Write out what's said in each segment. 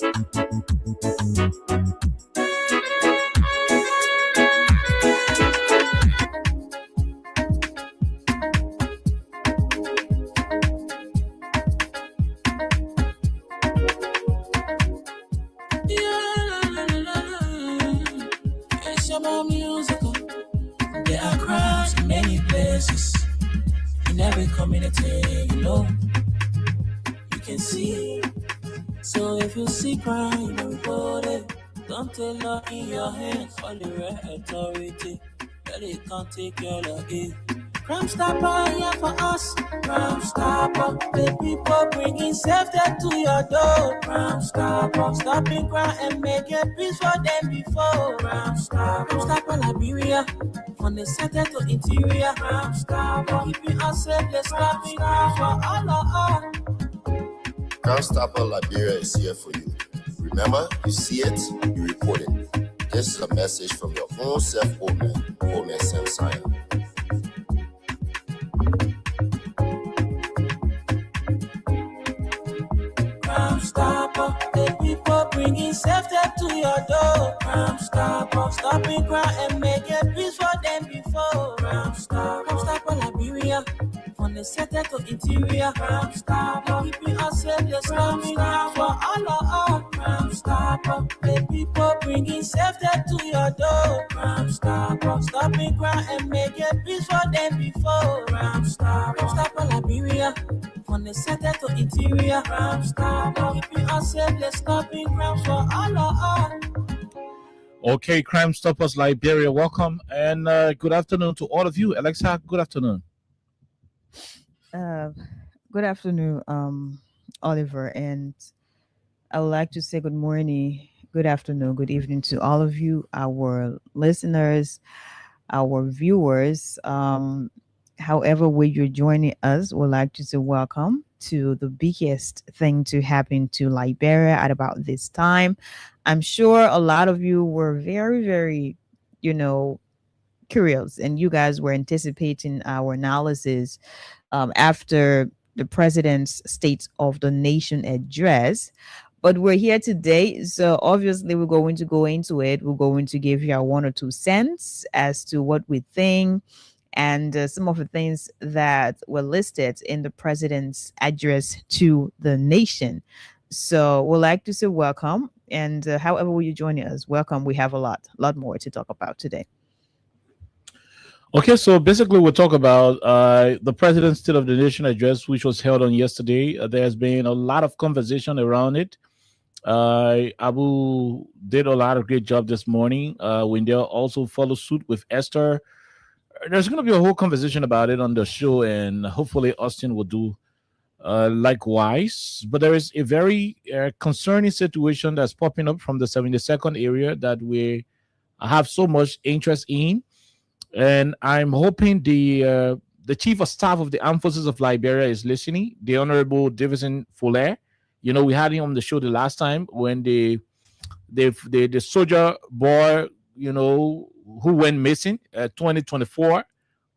It's about musical. There are crowds in many places. In every community, you can see. So if you see crime, report it. Don't take law in your hands. All the right authority, that it can't take your law in. Crime Stopper here for us. Crime Stopper, the people bringing safety to your door. Crime Stopper, stopping crime and making peace for them before. Crime Stopper Liberia, from the center to interior. Crime Stopper, keeping us safe, let's stop it for all of us. Crime Stopper Liberia is here for you. Remember, you see it, you report it. This is a message from your own self-Omen, Omen Sam Sion. Crime Stopper, the people bringing safety to your door. Crime Stopper, stopping crime and making peace for them before. Crime Stopper Liberia, from the center to interior. Crime Stopper, keeping us safe, let's stop it for all of us. Crime Stopper, the people bringing safety to your door. Crime Stopper, stopping crime and making peace for them before. Crime Stopper Liberia, from the center to interior. Crime Stopper, keeping us safe, let's stop it crime for all of us. Okay, Crime Stoppers Liberia, welcome and good afternoon to all of you. Alexa, good afternoon. Good afternoon, Oliver, and I would like to say good morning, good afternoon, good evening to all of you, our listeners, our viewers. However way you're joining us, we'd like to say welcome to the biggest thing to happen to Liberia at about this time. I'm sure a lot of you were very, very, curious, and you guys were anticipating our analysis after the president's State of the Nation address. But we're here today, so obviously we're going to go into it. We're going to give you our 1 or 2 cents as to what we think and some of the things that were listed in the president's address to the nation. So we'd like to say welcome, and however will you join us, welcome. We have a lot more to talk about today. Okay, so basically we'll talk about the President's State of the Nation address, which was held on yesterday. There's been a lot of conversation around it. Abu did a lot of great job this morning. Wendell also followed suit with Esther. There's going to be a whole conversation about it on the show, and hopefully Austin will do likewise. But there is a very concerning situation that's popping up from the 72nd area that we have so much interest in. And I'm hoping the Chief of Staff of the Armed Forces of Liberia is listening, the Honorable Davison Fuller. We had him on the show the last time when the soldier boy, who went missing 2024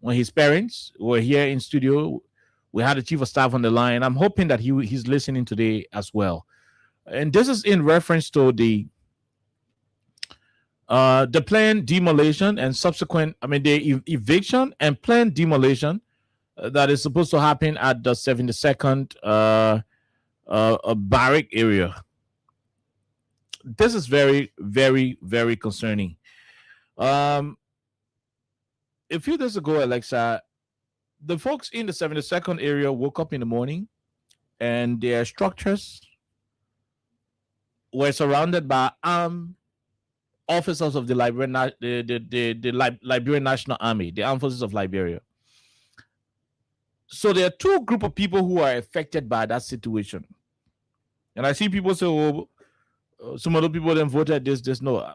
when his parents were here in studio. We had the Chief of Staff on the line. I'm hoping that he's listening today as well. And this is in reference to the planned demolition and subsequent, the eviction and planned demolition that is supposed to happen at the 72nd barrack area. This is very, very, very concerning. A few days ago, Alexa, the folks in the 72nd area woke up in the morning and their structures were surrounded by officers of the Liberian National Army, the Armed Forces of Liberia. So there are two groups of people who are affected by that situation. And I see people say, oh, some other people then voted this. No,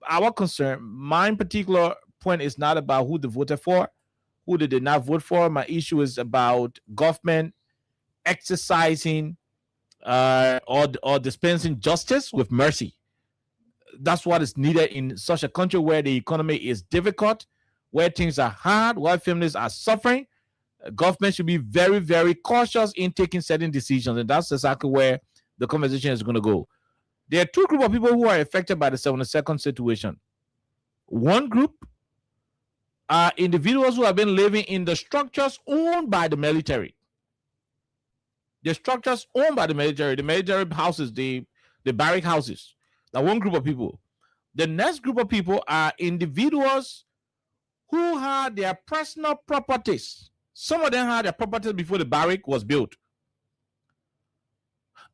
our concern, my particular point is not about who they voted for, who they did not vote for. My issue is about government exercising or dispensing justice with mercy. That's what is needed in such a country where the economy is difficult, where things are hard, where families are suffering. Government should be very, very cautious in taking certain decisions, and that's exactly where the conversation is going to go. There are two groups of people who are affected by the 72nd situation. One group are individuals who have been living in the structures owned by the military. The structures owned by the military houses, the barrack houses. That one group of people. The next group of people are individuals who had their personal properties. Some of them had their properties before the barrack was built.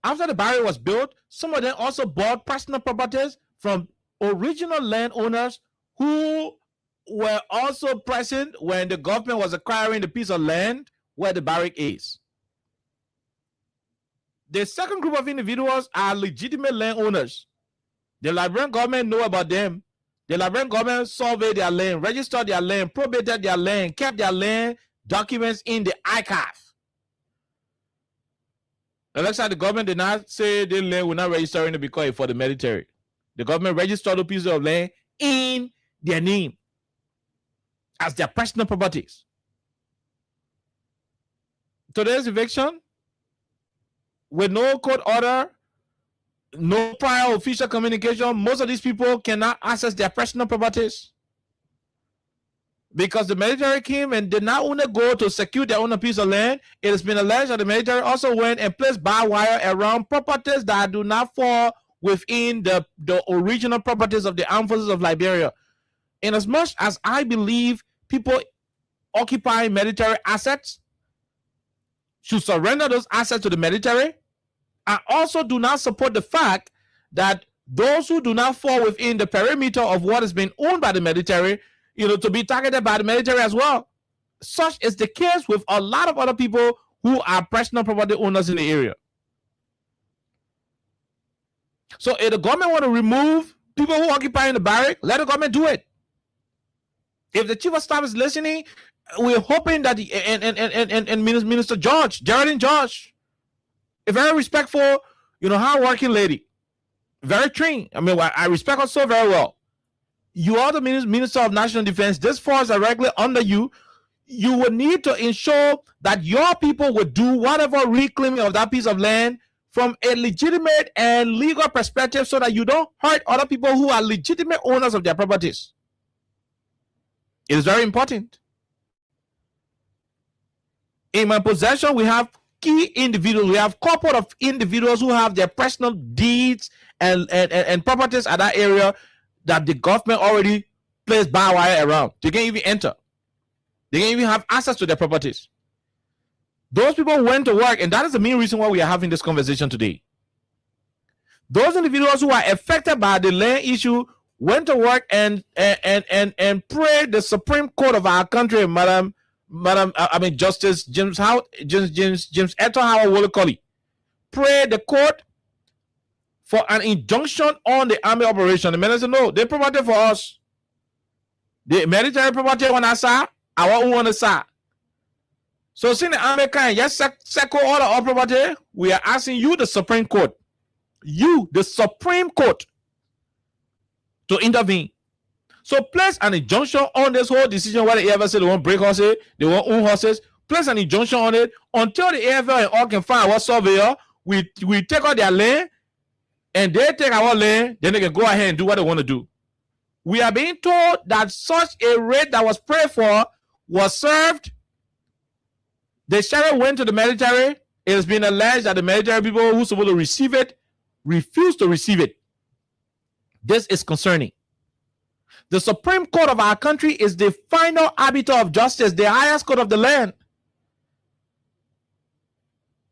After the barrack was built, some of them also bought personal properties from original landowners who were also present when the government was acquiring the piece of land where the barrack is. The second group of individuals are legitimate landowners. The Liberian government know about them. The Liberian government surveyed their land, registered their land, probated their land, kept their land documents in the archive. The next time the government did not say the land will not register in it because it's for the military. The government registered a piece of land in their name as their personal properties. Today's eviction, with no court order, no prior official communication, most of these people cannot access their personal properties because the military came and did not only go to secure their own piece of land. It has been alleged that the military also went and placed barbed wire around properties that do not fall within the original properties of the armed forces of Liberia. In as much as I believe people occupying military assets should surrender those assets to the military, I also do not support the fact that those who do not fall within the perimeter of what has been owned by the military, to be targeted by the military as well. Such is the case with a lot of other people who are personal property owners in the area. So if the government want to remove people who occupy in the barrack, let the government do it. If the chief of staff is listening, we're hoping that and Minister George, Geraldine George, a very respectful, hard-working lady, very trained. I mean, I respect her so very well. You are the Minister of National Defense. This falls directly under you. You would need to ensure that your people would do whatever reclaiming of that piece of land from a legitimate and legal perspective so that you don't hurt other people who are legitimate owners of their properties. It is very important. In my possession, we have key individuals. We have couple of individuals who have their personal deeds and properties at that area that the government already placed barbed wire around. They can't even enter. They can't even have access to their properties. Those people went to work, and that is the main reason why we are having this conversation today. Those individuals who are affected by the land issue went to work and prayed the Supreme Court of our country, Justice James Eto Howard Wolokoli, prayed the court for an injunction on the army operation. The minister said, no, they provided for us. The military property on our side, our own on the side. So since the army can yes second order of property, we are asking you, the Supreme Court, the Supreme Court, to intervene. So place an injunction on this whole decision. Whether the AFL say they won't break horses, they won't own horses, place an injunction on it until the AFL and all can find our surveyor. We take out their land and they take our land, then they can go ahead and do what they want to do. We are being told that such a raid that was prayed for was served. The sheriff went to the military. It has been alleged that the military people who are supposed to receive it refused to receive it. This is concerning. The Supreme Court of our country is the final arbiter of justice, the highest court of the land.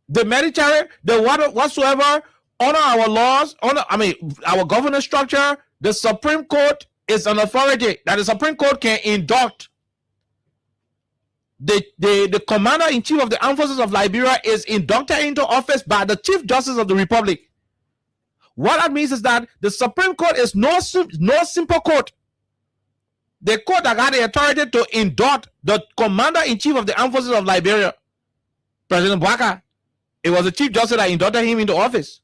The military, whatsoever, honor our laws, our governance structure. The Supreme Court is an authority that the Supreme Court can induct. The commander-in-chief of the armed forces of Liberia is inducted into office by the Chief Justice of the Republic. What that means is that the Supreme Court is no simple court. The court that got the authority to induct the commander-in-chief of the armed forces of Liberia, President Bouaka. It was the Chief Justice that inducted him into office.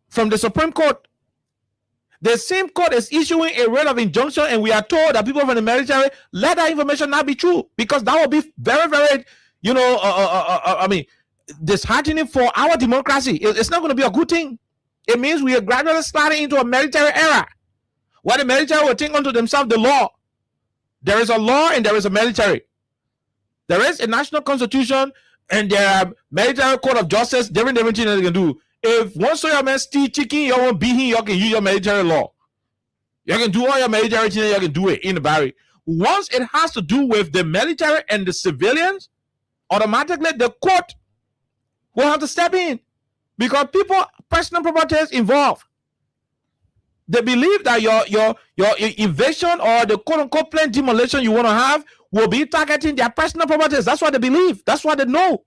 From the Supreme Court. The same court is issuing a writ of injunction, and we are told that people from the military let that information not be true, because that will be very, very, disheartening for our democracy. It's not going to be a good thing. It means we are gradually sliding into a military era where the military will take unto themselves the law. There is a law and there is a military. There is a national constitution and there are military code of justice. Different things that they can do. If one soldier man steal chicken, you won't beat him, you can use your military law. You can do all your military things, you can do it in the barrack. Once it has to do with the military and the civilians, automatically the court will have to step in because people, personal property is involved. They believe that your invasion or the quote-unquote planned demolition you want to have will be targeting their personal properties. That's what they believe. That's what they know.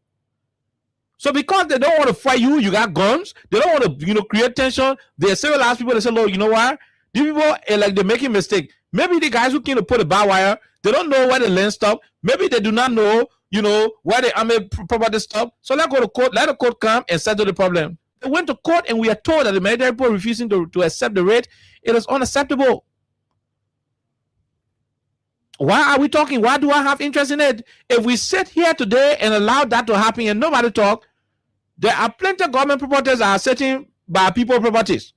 So because they don't want to fight you, you got guns. They don't want to, create tension. They civilize people. They say, "Look, you know what? These people are like they're making mistake. Maybe the guys who came to put a barbed wire, they don't know where the land stop. Maybe they do not know, where the army property stop. So let's go to court. Let the court come and settle the problem." They went to court and we are told that the military people refusing to accept the rate. It is unacceptable. Why are we talking? Why do I have interest in it? If we sit here today and allow that to happen and nobody talk, there are plenty of government properties that are sitting by people properties.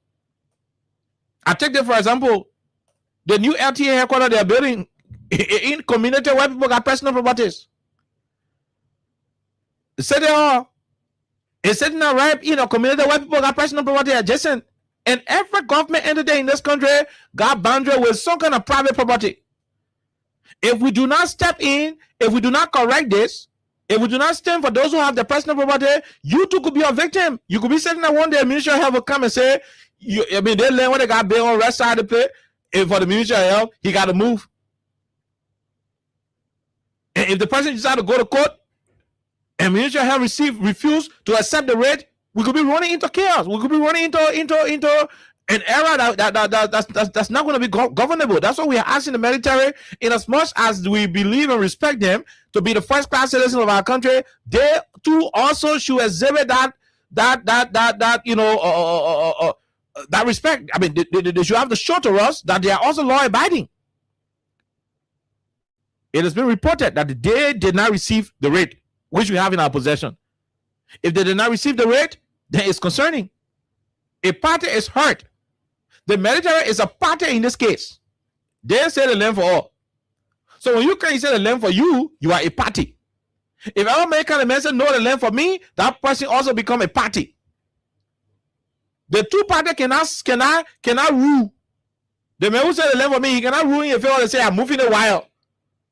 I take them for example, the new LTA headquarters they are building in community where people got personal properties. The city hall is sitting right in a community where people got personal property adjacent. And every government entity in this country got boundary with some kind of private property. If we do not step in, if we do not correct this, if we do not stand for those who have the personal property, you too could be a victim. You could be sitting there one day, Ministry of Health will come and say, they land when they got built on the rest side of the plate, and for the Ministry of Health, he got to move. And if the person decides to go to court, and Ministry of Health refuse to accept the rate, we could be running into chaos. We could be running into an era that's not going to be governable. That's what we are asking the military. In as much as we believe and respect them to be the first class citizens of our country, they too also should exhibit that respect. I mean, they should have to show to us that they are also law abiding. It has been reported that they did not receive the rate which we have in our possession. If they did not receive the rate, then it's concerning. A party is hurt. The military is a party in this case. They say the land for all. So when you can say the land for you, you are a party. If our American man say no, the land for me, that person also become a party. The two parties cannot rule. The man who say the land for me, he cannot rule in your favor and say I'm moving a while.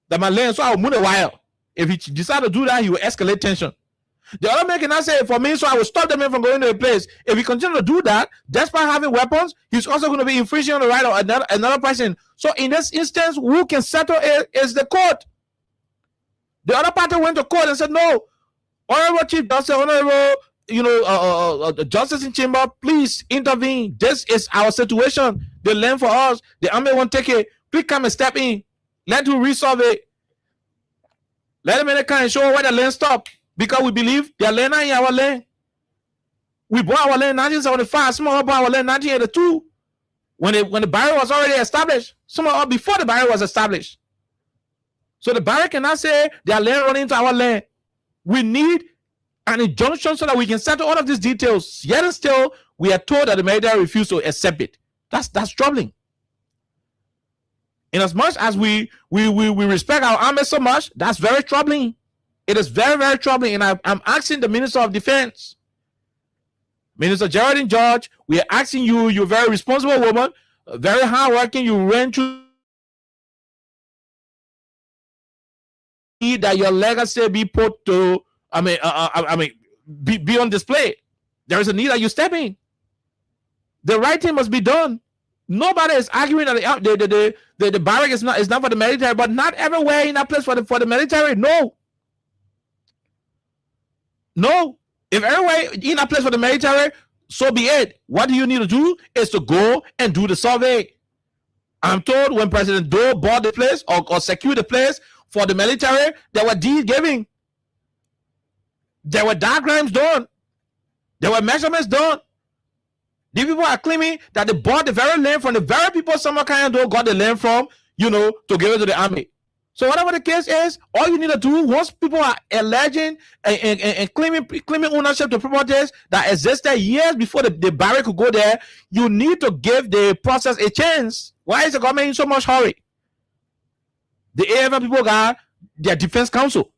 That my land, so I'll move a while. If he decide to do that, he will escalate tension. The other man cannot say for me, so I will stop the man from going to a place. If he continue to do that, despite having weapons, he's also going to be infringing on the right of another person. So in this instance, who can settle it is the court. The other party went to court and said, no, Honorable Chief Justice, Honorable, Justice in Chamber, please intervene. This is our situation. The land for us. The army won't take it. Please come and step in. Let you resolve it. Let them in the car and show where the land stop. Because we believe their land are in our land. We bought our land in 1975. Some of us bought our land in 1982. When the barrier was already established. Some of us before the barrier was established. So the barrier cannot say their land running into our land. We need an injunction so that we can settle all of these details. Yet and still, we are told that the military refused to accept it. That's troubling. In as much as we respect our army so much, that's very troubling. It is very, very troubling. And I'm asking the Minister of Defense, Minister Geraldine George, we are asking you, you're a very responsible woman, very hardworking, you ran through that your legacy be put to, be on display. There is a need that you step in. The right thing must be done. Nobody is arguing that the barrack is not for the military, but not everywhere in that place for the military. No. If everywhere in a place for the military, so be it. What do you need to do is to go and do the survey. I'm told when President Doe bought the place or secured the place for the military, there were deed giving. There were diagrams done. There were measurements done. These people are claiming that they bought the very land from the very people Samuel Kanyado got the land from, to give it to the army. So whatever the case is, all you need to do once people are alleging and claiming ownership to properties that existed years before the barrier could go there, you need to give the process a chance. Why is the government in so much hurry? The AFL people got their defense counsel.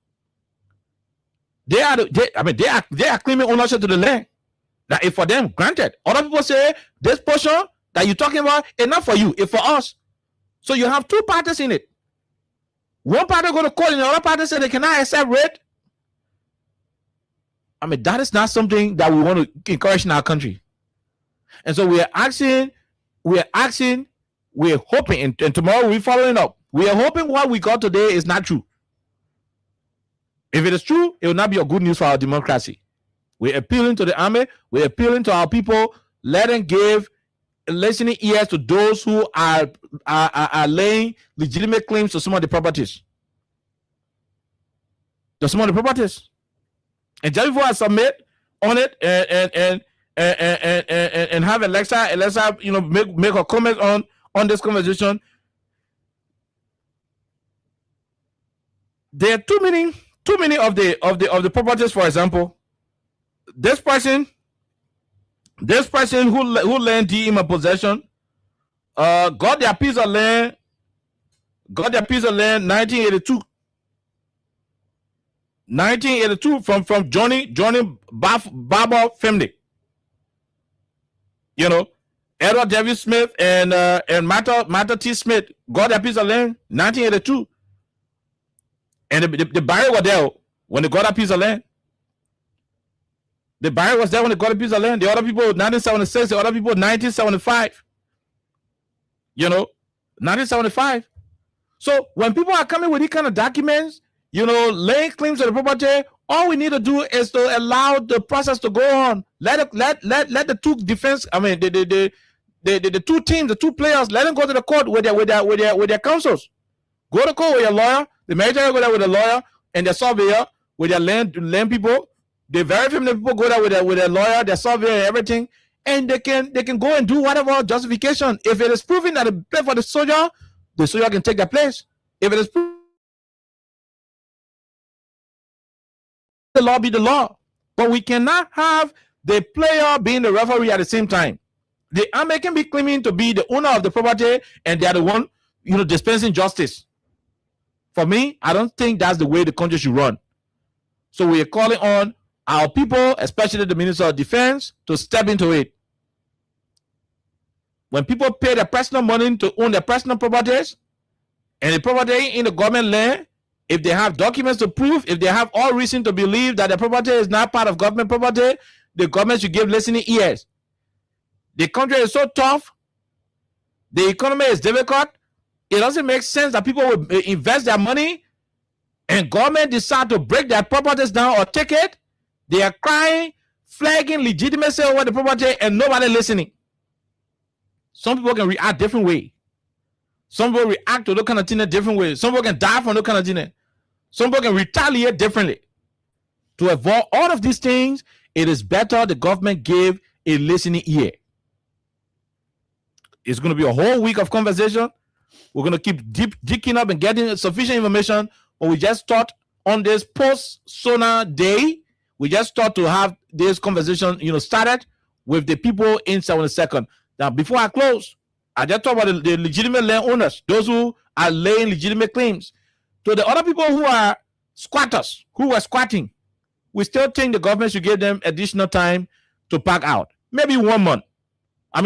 They are claiming ownership to the land. That is for them, granted. Other people say this portion that you're talking about is not for you, it's for us. So you have two parties in it. One party go to court and the other party say they cannot accept rent. I mean, that is not something that we want to encourage in our country. And so we're hoping, and tomorrow we're following up. We are hoping what we got today is not true. If it is true, it will not be a good news for our democracy. We're appealing to the army. We're appealing to our people. Let them give listening ears to those who are laying legitimate claims to some of the properties. To some of the properties. And just before I submit on it and have Alexa, make a comment on this conversation. There are too many of the properties. For example, this person who land D in my possession, got their piece of land 1982 from Johnny Barber family. Edward Davis Smith and Martha T. Smith got their piece of land 1982. And the barrier was there when they got a piece of land. The barrier was there when they got a piece of land. The other people 1976, the other people 1975. 1975. So when people are coming with these kind of documents, laying claims to the property, all we need to do is to allow the process to go on. Let the two defense, the two teams, the two players, let them go to the court with their counsels. Go to court with your lawyer. The military go there with a lawyer and their surveyor with their land people. The very family people go there with their lawyer, their surveyor, and everything, and they can go and do whatever justification. If it is proven that they play for the soldier can take their place. If it is proven, the law be the law. But we cannot have the player being the referee at the same time. The army can be claiming to be the owner of the property and they are the one, dispensing justice. For me, I don't think that's the way the country should run. So we are calling on our people, especially the Minister of Defense, to step into it. When people pay their personal money to own their personal properties, and the property in the government land, if they have documents to prove, if they have all reason to believe that the property is not part of government property, the government should give listening ears. The country is so tough. The economy is difficult. It doesn't make sense that people will invest their money and government decide to break their properties down or take it. They are crying, flagging legitimacy over the property and nobody listening. Some people can react different way. Some people react to those kind of thing in different ways. Some people can die from those kind of thing. Some people can retaliate differently. To avoid all of these things, it is better the government give a listening ear. It's going to be a whole week of conversation. We're going to keep digging up and getting sufficient information. But we just thought on this post-Sona day, we just thought to have this conversation, started with the people in 72nd. Now, before I close, I just talk about the legitimate land owners, those who are laying legitimate claims. To the other people who are squatters, who are squatting, we still think the government should give them additional time to pack out. Maybe 1 month.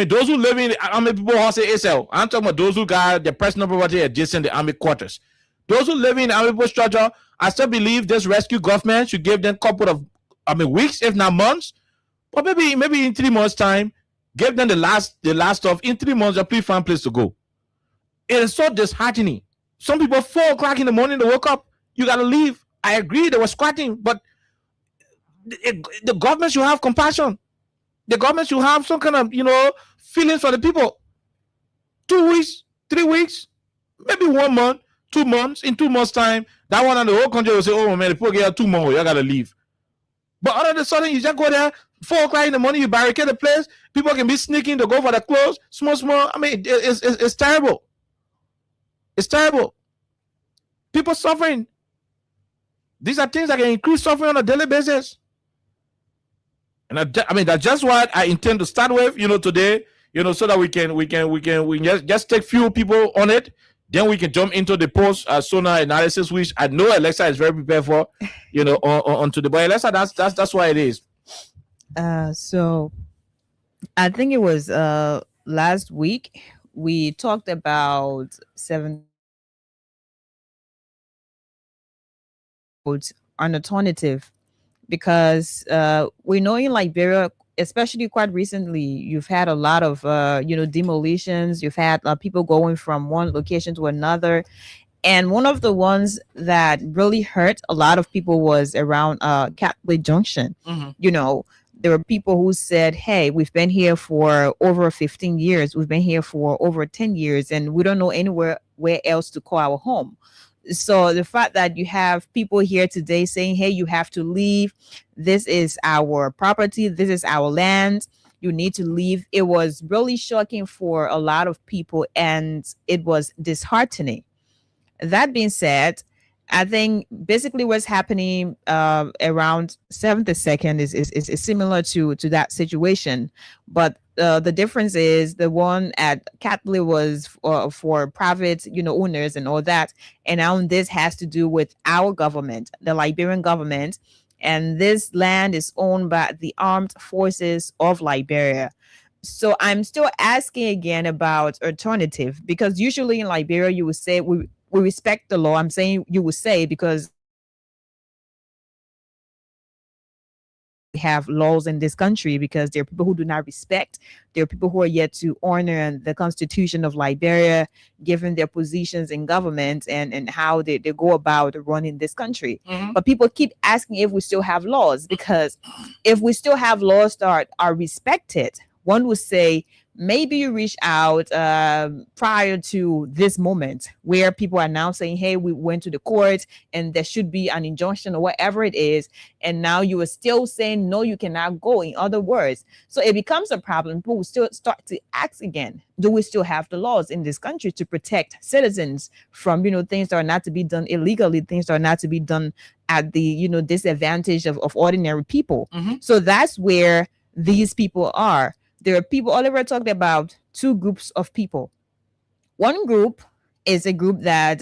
Those who live in the army people who say ASL. I'm talking about those who got their personal property adjacent to the army quarters. Those who live in the army people structure, I still believe this rescue government should give them a couple of weeks, if not months, but maybe in 3 months' time, give them the last stuff. In 3 months, a pretty fun place to go. It is so disheartening. Some people 4 o'clock in the morning they woke up, you gotta leave. I agree they were squatting, but the government should have compassion. The government should have some kind of feelings for the people. 2 weeks, 3 weeks, maybe 1 month, 2 months. In 2 months' time, that one on the whole country will say, "Oh man, the people get 2 more, you gotta leave." But all of a sudden, you just go there 4 o'clock in the morning, you barricade the place. People can be sneaking to go for the clothes, small. It's terrible. It's terrible. People suffering. These are things that can increase suffering on a daily basis. And I mean, that's just what I intend to start with, today, so that we can just take few people on it. Then we can jump into the post sonar analysis, which I know Alexa is very prepared for, on today. But Alexa, that's why it is. So I think it was last week we talked about an alternative, because we know in Liberia, especially quite recently, you've had a lot of demolitions. You've had people going from one location to another, and one of the ones that really hurt a lot of people was around Catholic Junction. There were people who said, hey, we've been here for over 15 years. We've been here for over 10 years, and we don't know anywhere else to call our home. So the fact that you have people here today saying, hey, you have to leave. This is our property. This is our land. You need to leave. It was really shocking for a lot of people, and it was disheartening. That being said, I think basically what's happening around 7th Second is similar to that situation, but the difference is the one at Catholic was for private, owners and all that, and now this has to do with our government, the Liberian government, and this land is owned by the armed forces of Liberia. So I'm still asking again about alternative, because usually in Liberia you would say we respect the law. I'm saying you would say because we have laws in this country, because there are people who do not respect. There are people who are yet to honor the Constitution of Liberia, given their positions in government and how they go about running this country. But people keep asking if we still have laws, because if we still have laws that are respected, one would say maybe you reach out prior to this moment where people are now saying, hey, we went to the court and there should be an injunction or whatever it is. And now you are still saying, no, you cannot go, in other words. So it becomes a problem. People will still start to ask again, do we still have the laws in this country to protect citizens from, things that are not to be done illegally, things that are not to be done at the, disadvantage of ordinary people. So that's where these people are. There are people, Oliver talked about two groups of people. One group is a group that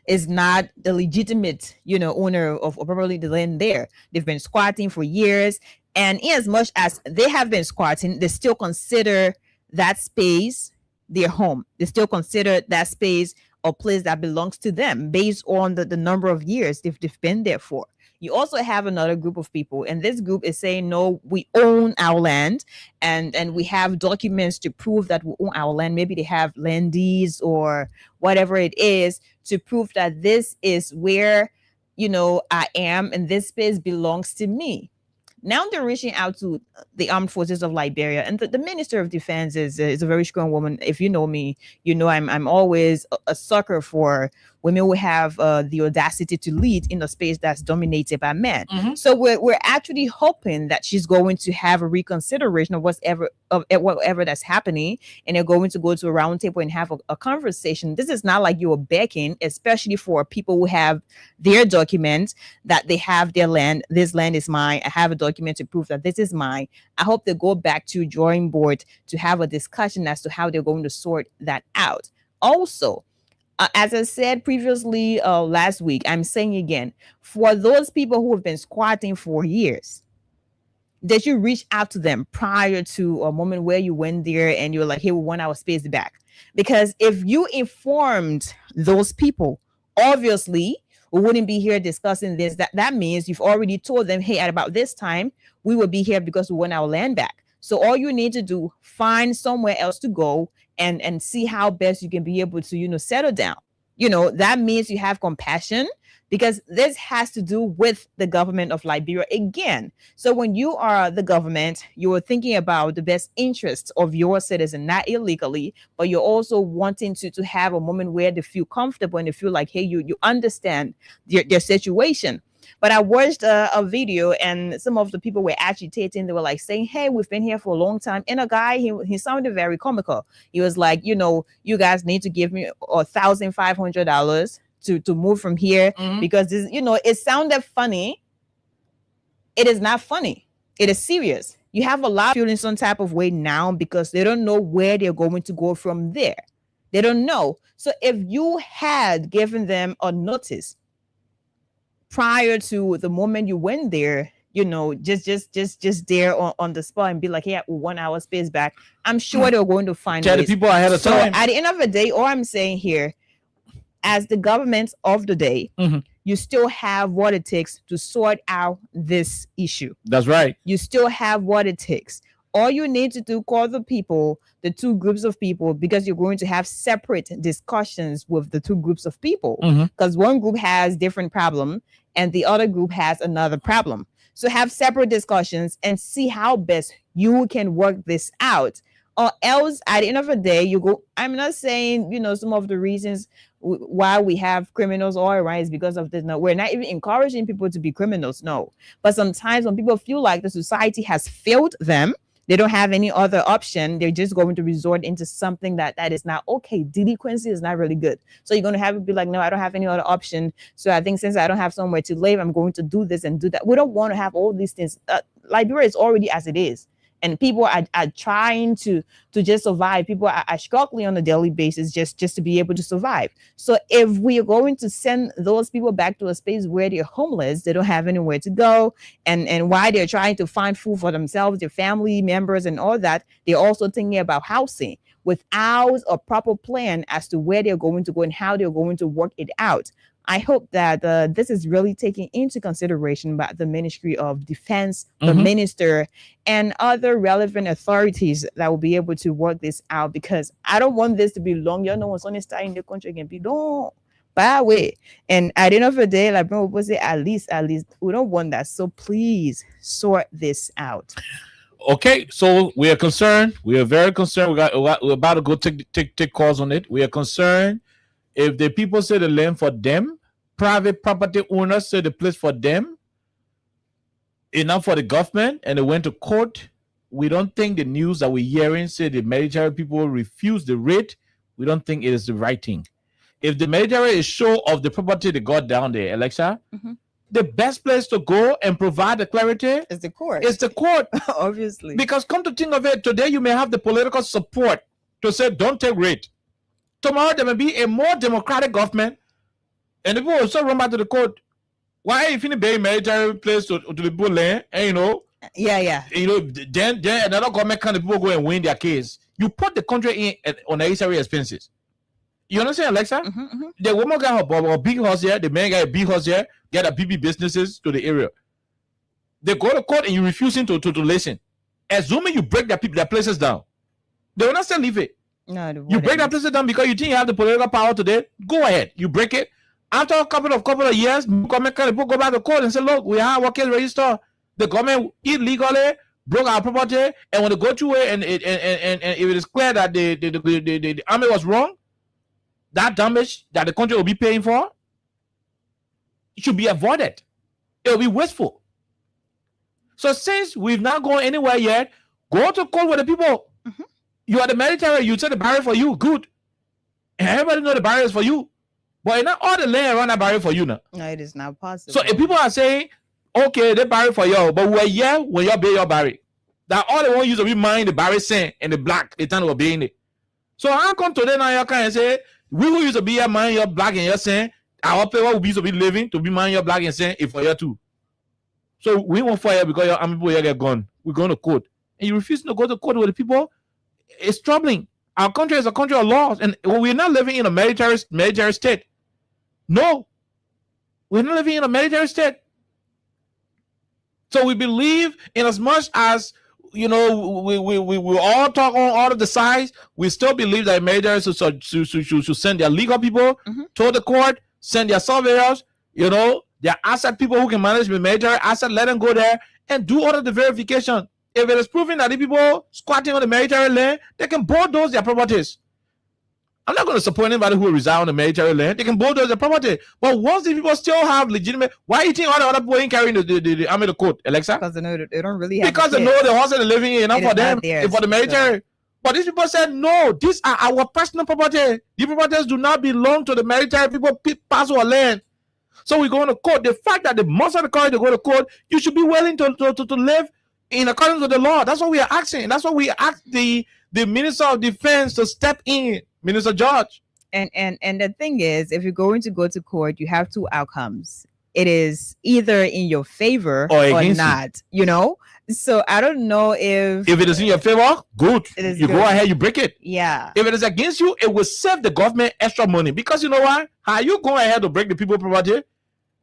is not the legitimate, owner of probably the land there. They've been squatting for years. And in as much as they have been squatting, they still consider that space their home. They still consider that space a place that belongs to them based on the number of years they've been there for. You also have another group of people, and this group is saying, no, we own our land, and we have documents to prove that we own our land. Maybe they have land deeds or whatever it is to prove that this is where, I am, and this space belongs to me. Now they're reaching out to the armed forces of Liberia, and the Minister of Defense is a very strong woman. If you know me, I'm always a sucker for women who have the audacity to lead in a space that's dominated by men. So we're actually hoping that she's going to have a reconsideration of whatever that's happening, and they're going to go to a round table and have a conversation. This is not like you're begging, especially for people who have their documents that they have their land. This land is mine. I have a document to prove that this is mine. I hope they go back to drawing board to have a discussion as to how they're going to sort that out. Also, as I said previously last week, I'm saying again, for those people who have been squatting for years, that you reach out to them prior to a moment where you went there and you're like, hey, we want our space back. Because if you informed those people, obviously, we wouldn't be here discussing this. That means you've already told them, hey, at about this time, we will be here because we want our land back. So all you need to do, find somewhere else to go and see how best you can be able to, settle down. That means you have compassion, because this has to do with the government of Liberia again. So when you are the government, you are thinking about the best interests of your citizen, not illegally, but you're also wanting to have a moment where they feel comfortable and they feel like, hey, you understand their situation. But I watched a video, and some of the people were agitating. They were like saying, hey, we've been here for a long time. And a guy, he sounded very comical. He was like, you guys need to give me $1,500 to move from here Mhm. because this, it sounded funny. It is not funny. It is serious. You have a lot feeling some type of way now because they don't know where they're going to go from there. They don't know. So if you had given them a notice prior to the moment you went there, just there on the spot and be like, yeah, 1 hour space back, I'm sure they're going to find Tell the ways. people ahead of So time. at the end of the day, all I'm saying here, as the government of the day, Mhm. you still have what it takes to sort out this issue. That's right. You still have what it takes. All you need to do, call the people, the two groups of people, because you're going to have separate discussions with the two groups of people. Mhm. Because one group has different problem and the other group has another problem. So have separate discussions and see how best you can work this out. Or else at the end of the day, you go, I'm not saying, some of the reasons why we have criminals all around is because of this. No, we're not even encouraging people to be criminals. No. But sometimes when people feel like the society has failed them, they don't have any other option. They're just going to resort into something that is not okay. Delinquency is not really good. So you're going to have it be like, no, I don't have any other option. So I think since I don't have somewhere to live, I'm going to do this and do that. We don't want to have all these things. Liberia is already as it is. And people are trying to just survive. People are struggling on a daily basis just to be able to survive. So if we are going to send those people back to a space where they're homeless, they don't have anywhere to go, and while they're trying to find food for themselves, their family members and all that, they're also thinking about housing without a proper plan as to where they're going to go and how they're going to work it out. I hope that this is really taken into consideration by the Ministry of Defense, the Mhm. minister, and other relevant authorities that will be able to work this out, because I don't want this to be long. You know, when something starting in the country can be long. By way. And at the end of the day, like bro was say, at least we don't want that. So please sort this out. Okay, so we are concerned. We are very concerned. We're about to go take calls on it. We are concerned. If the people say the land for them, private property owners say the place for them, enough for the government, and they went to court. We don't think the news that we're hearing say the military people refuse the rate. We don't think it is the right thing. If the military is sure of the property they got down there, Alexa, Mhm. the best place to go and provide the clarity It's the court. is the court. Obviously. Because come to think of it, today you may have the political support to say don't take rate. Tomorrow there may be a more democratic government, and the people will still run back to the court. Why if you pay military place to the people land, and Yeah. then another government kind of people go and win their case. You put the country in on necessary expenses. You understand, Alexa? Mhm. The woman got a big house here, the man got a big house here, get a BB businesses to the area. They go to court and you refusing to listen. Assuming you break their places down, they will not still leave it. No, You break that places down because you think you have the political power today. Go ahead, you break it. After a couple of years, government can go back to court and say, look, we have our case registered. The government illegally broke our property, and when they go through it, and if it is clear that the army was wrong, that damage that the country will be paying for, it should be avoided. It will be wasteful. So since we've not gone anywhere yet, go to court with the people. Mhm. You are the military. You say the barrier for you, good. And everybody know the barrier is for you. But not all the land around that barrier for you now. No, it is not possible. So if people are saying, okay, they barrier for you, but we're here when you obey your barrier. That all they want you to be mind the barrier saying and the black, they turn obeying it. So how come today now you can say, we who used to be here mind your black and you're saying, our people will be to be living to be mind your black and saying it for you too. So we won't fire because your army people here get gone. We're going to court. And you refuse to go to court with the people. It's troubling. Our country is a country of laws, and we're not living in a military state. No, we're not living in a military state. So we believe, in as much as we all talk on all of the sides, we still believe that military should send their legal people to the court, send their surveyors, their asset people who can manage the military asset, let them go there and do all of the verification. If it is proven that the people squatting on the military land, they can bulldoze their properties. I'm not going to support anybody who reside on the military land. They can bulldoze their property. But once the people still have legitimate, why do you think all the other people ain't carrying the army to court, Alexa? Because they know they don't really have because they know the house they're living in, enough for them, for the military. But these people said, no, these are our personal property. The properties do not belong to the military people, pass our land. So we're going to court. The fact that the most of the country go to court, you should be willing to live in accordance with the law. That's what we are asking. That's what we ask the Minister of Defense to step in, Minister George. And the thing is, if you're going to go to court, you have two outcomes. It is either in your favor or not, you know? So I don't know if it is in your favor, good. You go ahead, you break it. Yeah. If it is against you, it will save the government extra money. Because you know why? How you go ahead to break the people property?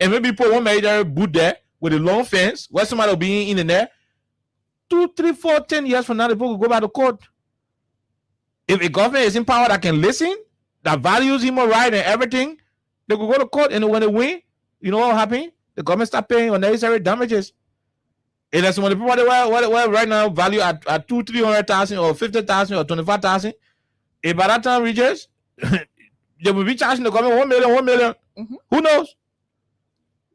And maybe put one military boot there with a long fence where somebody will be in there. 2, 3, 4, 10 years from now, the people will go back to court. If a government is in power that can listen, that values human rights and everything, they will go to court, and when they win, you know what will happen? The government start paying unnecessary damages. And that's when the people were right now value at 200,000-300,000 or 50,000 or 25,000. If by that time reaches, they will be charging the government 1 million, 1 million. Mm-hmm. Who knows?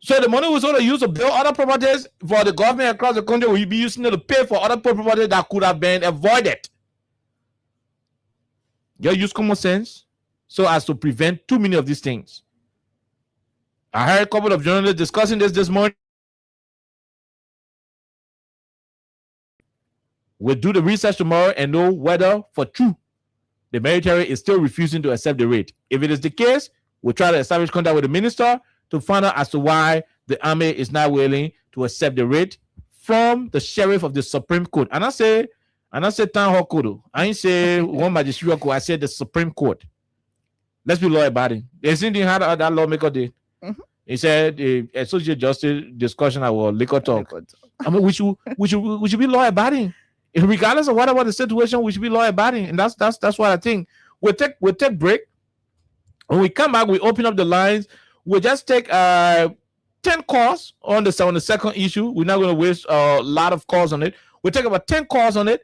So the money was only used to build other properties for the government across the country. Will be using it to pay for other properties that could have been avoided. You use common sense so as to prevent too many of these things. I heard a couple of journalists discussing this morning. We'll do the research tomorrow and know whether, for true, the military is still refusing to accept the rate. If it is the case, we'll try to establish contact with the minister to find out as to why the army is not willing to accept the rate from the sheriff of the Supreme Court. And I say town hall court. I ain't say one magistrate court. I said the Supreme Court. Let's be law about it. There's anything how that lawmaker did. Mm-hmm. He said the associate justice discussion our liquor talk. I mean, we should be law about it. Regardless of whatever the situation, we should be law abiding, and that's what I think. We'll take break. When we come back, we open up the lines. We'll just take 10 calls on the second issue. We're not going to waste a lot of calls on it. We'll take about 10 calls on it.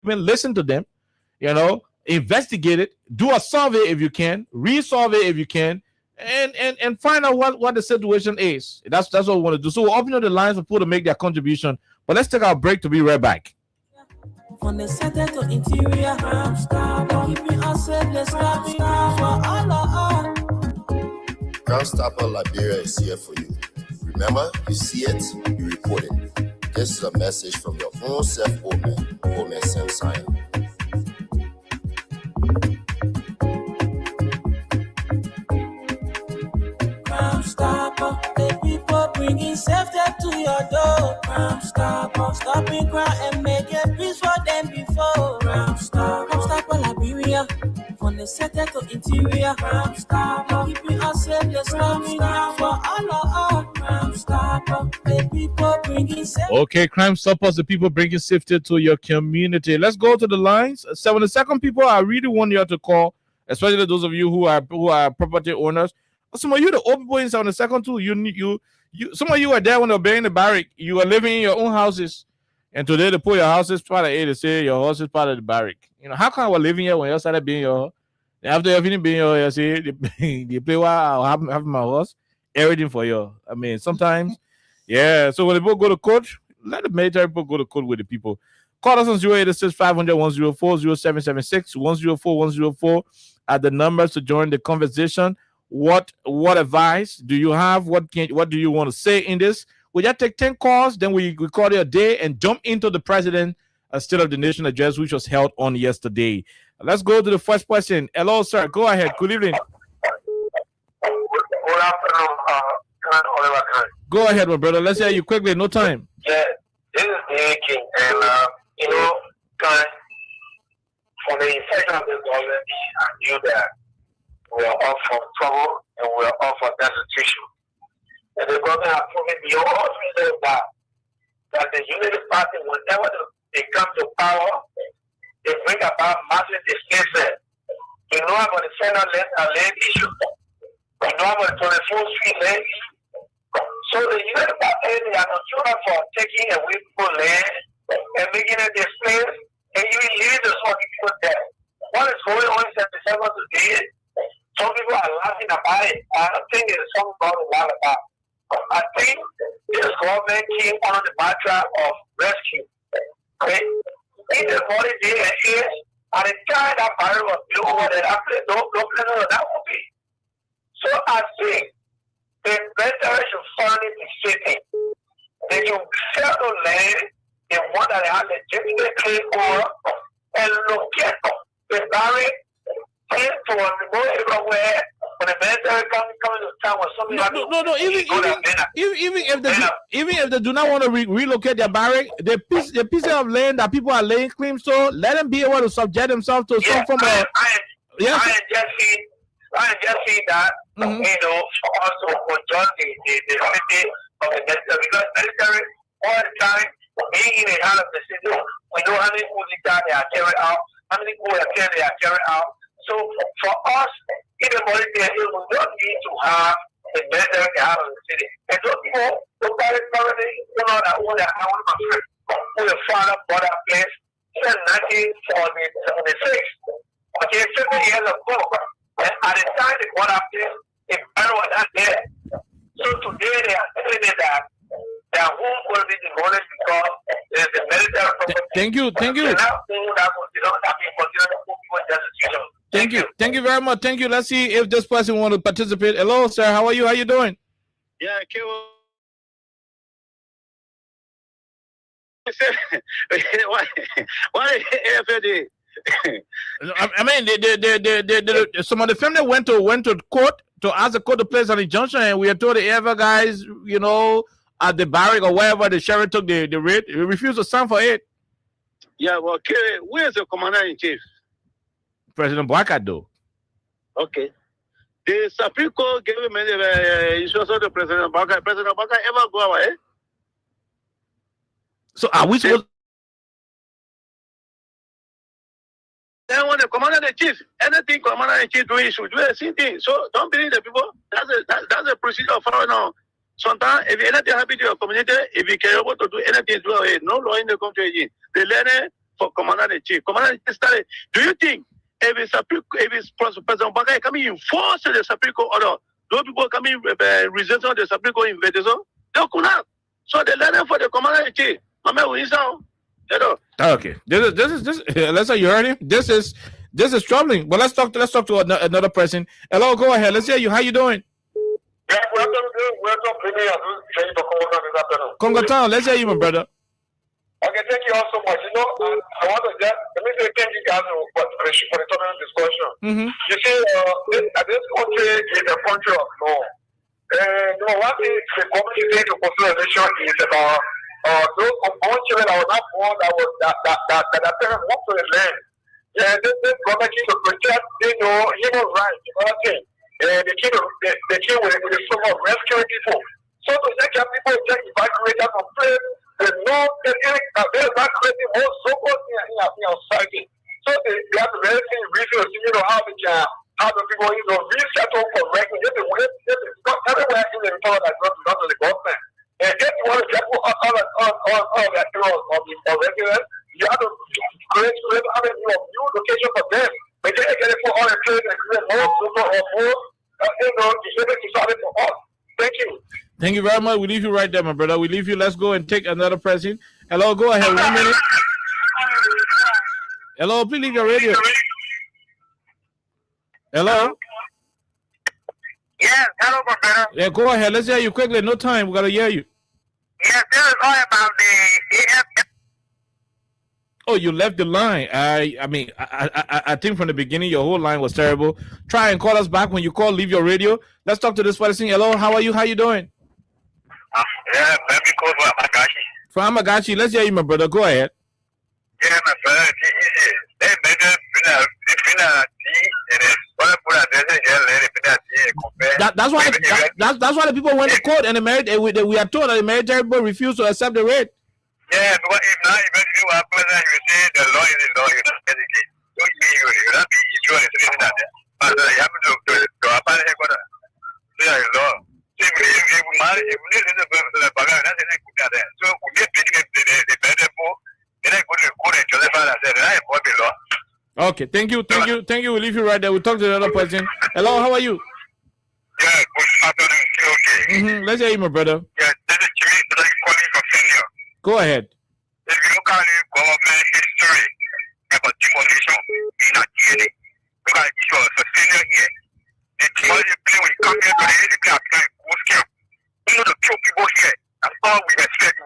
Listen to them, investigate it, do a survey if you can, re-survey if you can. And find out what the situation is. That's what we want to do. So we'll open up the lines for people to make their contribution. But let's take our break to be right back. From the center to interior, keeping us safe, let's stop for all. Crime Stopper Liberia is here for you. Remember, you see it, you report it. This is a message from your own Omer Sam Sion. Crime Stopper, the people bringing safety to your door. Crime Stopper, stopping crime and making peace for them before. Crime Stopper Liberia, from the center to interior. Crime Stopper, keeping us safe, let's stop for all. Crime Stopper, the people bringing safety. Okay, Crime Stoppers, the people bringing safety to your community. Let's go to the lines. 72nd people, I really want you to call, especially those of you who are property owners. Some of you, the old people in 72nd too. You. Some of you were there when they were building the barrack. You were living in your own houses, and today they put your houses part of it. They say your house is part of the barrack. How come I was living here when you started being your? After everything being your, you see, they play while I have my house, everything for you. I mean, sometimes, yeah. So when the people go to court, let the military people go to court with the people. Call us on 086-500-104-0776 104 are the numbers to join the conversation. What advice do you have? What do you want to say in this? We just take 10 calls, then we call it a day and jump into the president State of the Nation address, which was held on yesterday. Let's go to the first question. Hello, sir. Go ahead. Good evening. Good afternoon, Oliver. Go ahead, my brother. Let's hear you quickly. No time. Yeah, this is the King, and for the inception of this government, I knew that we are all for trouble and we are all for destitution. And the government has proven beyond all reason that the Unity Party, whenever they come to power, they bring about massive displacement. You know about the Senate land issue. You know about the 24th Street land issue. So the Unity Party, they are not for taking away people's land and making it displaced, and you leave the small people there. What is going on in 77 today? Some people are laughing about it. I don't think there's something about it. I think this government came on the matter of rescue. Okay? In the body day and years, and the time that barrel was built over there, after no plan that would be. So I think the better should finally be sitting. They should sell the land, the one that they have legitimate claim over, and locate the barrel into a remote area where when the military coming to town or something. No. Even if they do not want to relocate their barrack, the piece of land that people are laying claim to, let them be able to subject themselves to some form of. Yes. I just see that, also control the city of the military, because military all the time being in the heart of the city, we know how many moves they are carried out, how many moves they are carried out. So for us, in the military, we don't need to have the military in the heart of the city. And those people, that own their own country, who the father bought that place in 1976. Okay, 50 years ago. And at the time they bought that place, the barrel was not there. So today they are telling me that their home will be demolished because there's the military property. Thank you. Thank you very much. Thank you. Let's see if this person want to participate. Hello, sir. How are you? How you doing? Yeah, why AFD? I mean, some of the family went to court to ask the court to place an injunction, and we are told the AFL guys, at the barrack or wherever the sheriff took the raid, he refused to sign for it. Yeah, well, where's the commander in chief? President Bouaka, though. Okay. The Supreme Court gave him the instruction to President Bouaka. President Bouaka ever go away? So are we supposed? Then when the commander in chief, anything commander in chief do, he should do the same thing. So don't believe the people. That's a procedure of following now. Sometimes if anything happens to your community, if you can able to do anything, do it. No law in the country again. They learn it for commander in chief. Commander in chief started. Do you think if it's President Bouaka coming enforce the Supreme Court order, those people coming resisting the Supreme Court invitation, they could not. So they learn it for the commander in chief. Okay, this is let's say you heard him. This is troubling. But let's talk to another person. Hello, go ahead. Let's hear you. How you doing? Yeah, welcome, Congo Town. Let's hear you, my brother. Okay, thank you all so much. I want to let me say thank you guys for the total discussion. Mm-hmm. You see, this country is a country of law. One thing the community take into consideration is about those unborn children that were not born that their parents walk to the land. Yeah, this government needs to protect, human rights, another thing. They came with the sort of rescuing people. So to take people just evacuated from place, they're not creating more so-called in our society. So they have to really research, how the people, resettle correctly. Everywhere in the report that goes to the government. And if you want to get all that of residents, you have to create new location for them. But they get it for all the kids and create more super or more, to for us. Thank you. Thank you very much. We leave you right there, my brother. We leave you. Let's go and take another person. Hello, go ahead. 1 minute. Hello, please leave your radio. Hello? Yes, hello, my brother. Yeah, go ahead. Let's hear you quickly. No time. We got to hear you. Yes, this is all about the AFL. Oh, you left the line. I think from the beginning your whole line was terrible. Try and call us back. When you call, leave your radio. Let's talk to this person. Hello, how are you? How you doing? Yeah, let me call for Amagashi. From Amagashi. Let's hear you, my brother. Go ahead. Yeah, my brother. That's why the people went to court and we are told that the military people refused to accept the raid. Yeah, but if not, eventually what happens is you say the law is the law, you don't get it. So you not be insurance anything like that. But you have to apply the headquarters. So you law. So if you marry, if you listen to the program, that's a good at that. So we get the better for, then I go to the court and justify that. I am for the law. Okay, thank you. We'll leave you right there. We'll talk to the other person. Hello, how are you? Yeah, good afternoon. Okay. Let's hear you, my brother. Yeah, this is Jimmy. Go ahead. If you look at the government history about demolition in Nigeria, look at the issue of sustaining here. The demolition plane, when you come here today, they play a cool scale. You know, to kill people here. That's all we experience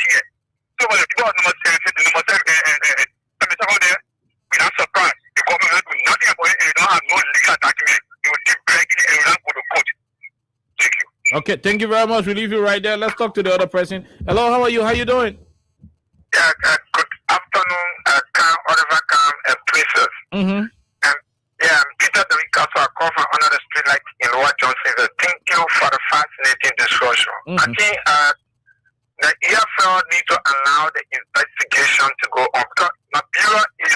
here. So when the people are number 7, we're not surprised. The government will do nothing about it and they don't have no legal document. They will keep breaking it and will not go to court. Thank you. Okay, thank you very much. We leave you right there. Let's talk to the other person. Hello, how are you? How you doing? Yeah, good afternoon, Oliver Cam and Princess. Mm-hmm. Yeah, I'm Peter the Ricasso. I call from under the street light in Lower Johnson. Thank you for the fascinating discussion. Mm-hmm. I think the EFL need to allow the investigation to go on because Liberia is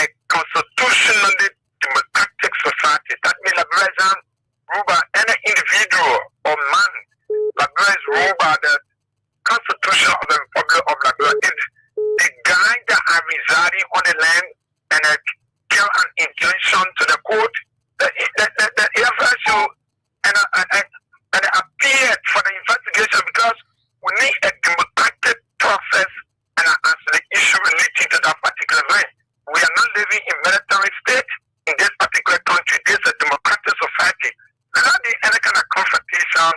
a constitutionally democratic society. That means Liberia is ruled by any individual or man. Liberia is ruled by the Constitution of the Republic of Liberia. It's the guy that are residing on the land and give an injunction to the court. The EFL should and appeared for the investigation because we need a democratic process and answer the issue relating to that particular land. We are not living in military state in this particular country. This is a democratic society. There not be any kind of confrontation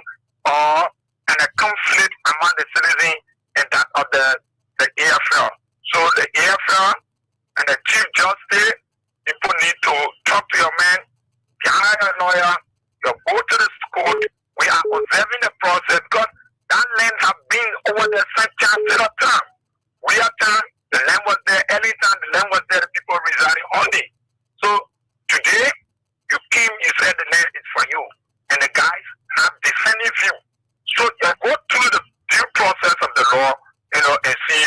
or a conflict among the citizens and that of the AFL. So the AFL and the Chief Justice, people need to talk to your man, you hire a lawyer, you go to the court. We are observing the process because that land have been over there since chances of time. We are time, the land was there, any time the land was there, the people residing on it. So today, you came, you said the land is for you. And the guys have defended you. So you go through the due process of the law, and see